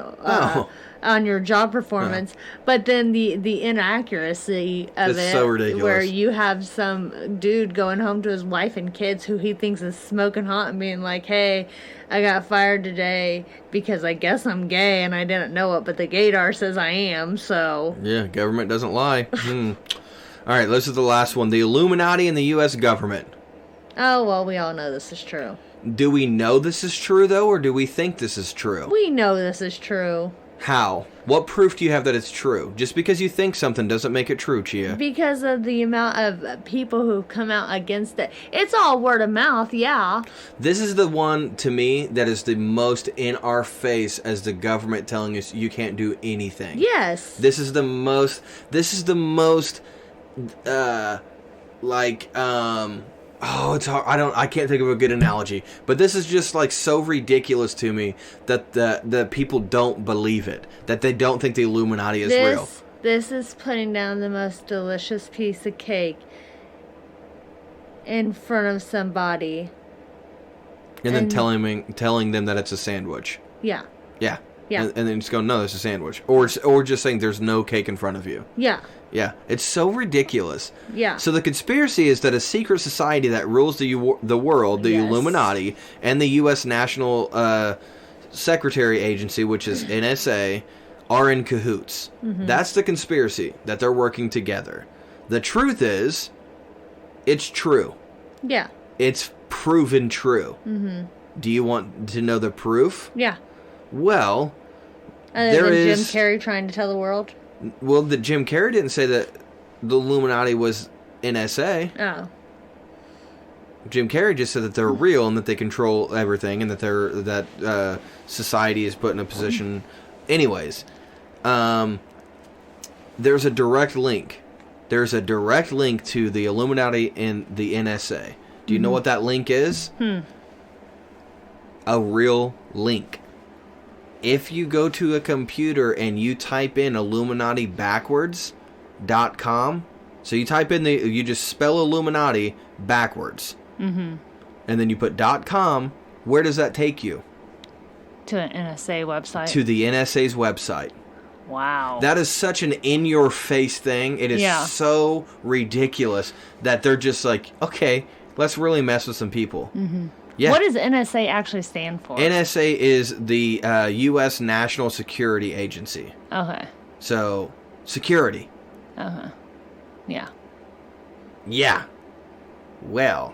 your job performance. But then the inaccuracy of it's so ridiculous. Where you have some dude going home to his wife and kids who he thinks is smoking hot and being like, "Hey, I got fired today because I guess I'm gay and I didn't know it, but the gaydar says I am." So yeah, government doesn't lie. All right, this is the last one: the Illuminati and the U.S. government. Oh, well, we all know this is true. Do we know this is true, though, or do we think this is true? We know this is true. How? What proof do you have that it's true? Just because you think something doesn't make it true, Chia. Because of the amount of people who've come out against it. It's all word of mouth, yeah. This is the one, to me, that is the most in our face as the government telling us you can't do anything. Yes. This is the most, oh, it's hard. I can't think of a good analogy. But this is just like so ridiculous to me that the people don't believe it. That they don't think the Illuminati is real. This is putting down the most delicious piece of cake in front of somebody. And then telling them that it's a sandwich. Yeah. Yeah. Yeah. And then just go, no, it's a sandwich. Or just saying there's no cake in front of you. Yeah. Yeah, it's so ridiculous. Yeah. So the conspiracy is that a secret society that rules the world, the Illuminati, and the U.S. National Secretary Agency, which is NSA, are in cahoots. Mm-hmm. That's the conspiracy, that they're working together. The truth is, it's true. Yeah. It's proven true. Mm-hmm. Do you want to know the proof? Yeah. Well, Other than Jim Carrey trying to tell the world? Well, Jim Carrey didn't say that the Illuminati was NSA. Oh. Jim Carrey just said that they're real and that they control everything and that society is put in a position. Anyways, there's a direct link. There's a direct link to the Illuminati and the NSA. Do you know what that link is? A real link. If you go to a computer and you type in Illuminati backwards.com, so you type in you just spell Illuminati backwards, and then you put .com, where does that take you? To an NSA website. To the NSA's website. Wow. That is such an in-your-face thing. It is so ridiculous that they're just like, okay, let's really mess with some people. Yeah. What does NSA actually stand for? NSA is the U.S. National Security Agency. Okay. So, security. Yeah. Yeah. Well.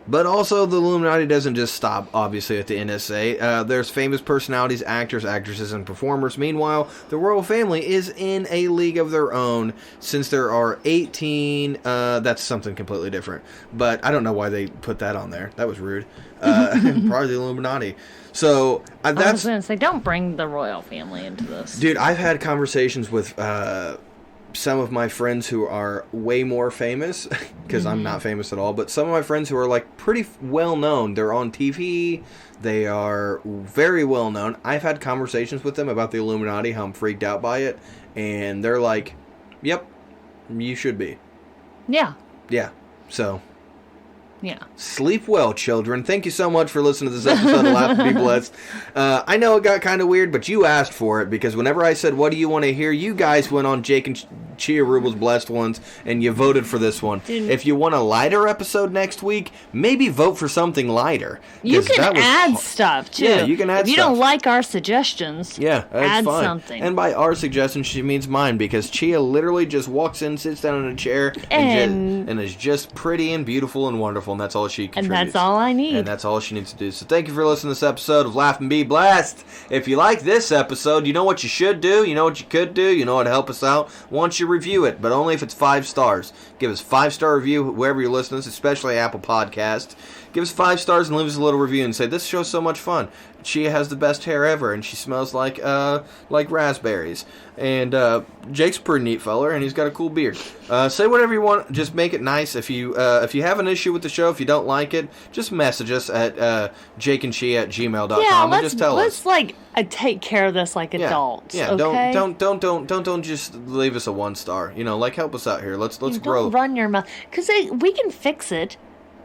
But also, the Illuminati doesn't just stop, obviously, at the NSA. There's famous personalities, actors, actresses, and performers. Meanwhile, the royal family is in a league of their own. Since there are 18... that's something completely different. But I don't know why they put that on there. That was rude. Probably the Illuminati. So, that's... I was going to say, don't bring the royal family into this. Dude, I've had conversations with... some of my friends who are way more famous, because I'm not famous at all, but some of my friends who are like pretty well known. They're on TV. They are very well known. I've had conversations with them about the Illuminati, how I'm freaked out by it, and they're like, yep, you should be. Yeah. Yeah. So... yeah. Sleep well, children. Thank you so much for listening to this episode of Laugh and Be Blessed. I know it got kind of weird, but you asked for it, because whenever I said, what do you want to hear, you guys went on Jake and Chia Rubel's Blessed Ones, and you voted for this one. Dude. If you want a lighter episode next week, maybe vote for something lighter. You can add stuff, too. Yeah, you can add stuff. If you don't like our suggestions, add fine. something. And by our suggestions, she means mine, because Chia literally just walks in, sits down in a chair, and is just pretty and beautiful and wonderful, and that's all she contributes. And that's all I need. And that's all she needs to do. So thank you for listening to this episode of Laugh and Be Blessed. If you like this episode, you know what you should do, you know what you could do, you know how to help us out. Once you review it, but only if it's 5 stars. Give us 5-star review wherever you're listening, especially Apple Podcast. Give us 5 stars and leave us a little review and say, this show's so much fun. Chia has the best hair ever, and she smells like raspberries. And Jake's a pretty neat feller, and he's got a cool beard. Say whatever you want. Just make it nice. If you have an issue with the show, if you don't like it, just message us at jakeandchia@gmail.com and just tell us. Let's take care of this like adults. Yeah. Okay? Don't just leave us a 1-star. Help us out here. Let's grow. Don't run your mouth, because we can fix it.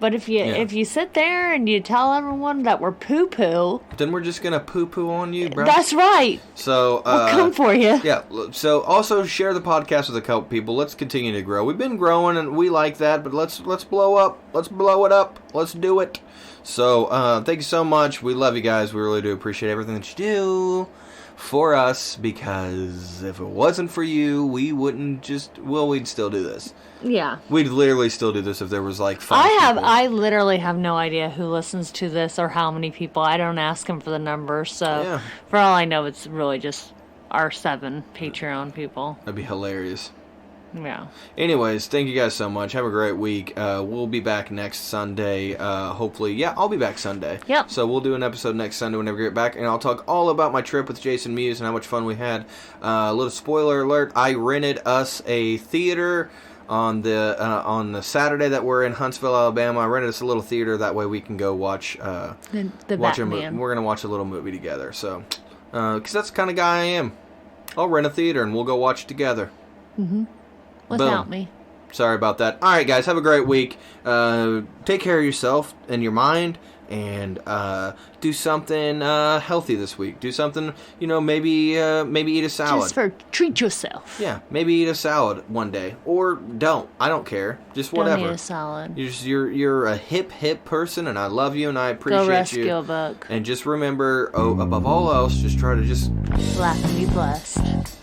But if you sit there and you tell everyone that we're poo-poo... then we're just going to poo-poo on you, bro. That's right. So, we'll come for you. Yeah. So, also share the podcast with a couple people. Let's continue to grow. We've been growing, and we like that, but let's blow up. Let's blow it up. Let's do it. So, thank you so much. We love you guys. We really do appreciate everything that you do for us, because if it wasn't for you, we wouldn't we'd still do this. Yeah. We'd literally still do this if there was 5 people. I literally have no idea who listens to this or how many people. I don't ask them for the numbers, so for all I know, it's really just our 7 Patreon people. That'd be hilarious. Yeah. Anyways, thank you guys so much. Have a great week. We'll be back next Sunday. Hopefully. Yeah, I'll be back Sunday. Yep. So we'll do an episode next Sunday whenever we get back, and I'll talk all about my trip with Jason Mewes and how much fun we had. A little spoiler alert, I rented us a theater on the Saturday that we're in Huntsville, Alabama. I rented us a little theater. That way we can go watch the watch Batman. We're going to watch a little movie together. So, because that's the kind of guy I am. I'll rent a theater and we'll go watch it together. Mm-hmm. Without me. Sorry about that. All right, guys, have a great week. Take care of yourself and your mind, and do something healthy this week. Do something, maybe eat a salad. Treat yourself. Yeah, maybe eat a salad one day, or don't. I don't care. Just whatever. Don't eat a salad. You're a hip person, and I love you, and I appreciate you. Go rescue a book. And just remember, above all else, just try to just laugh and be blessed.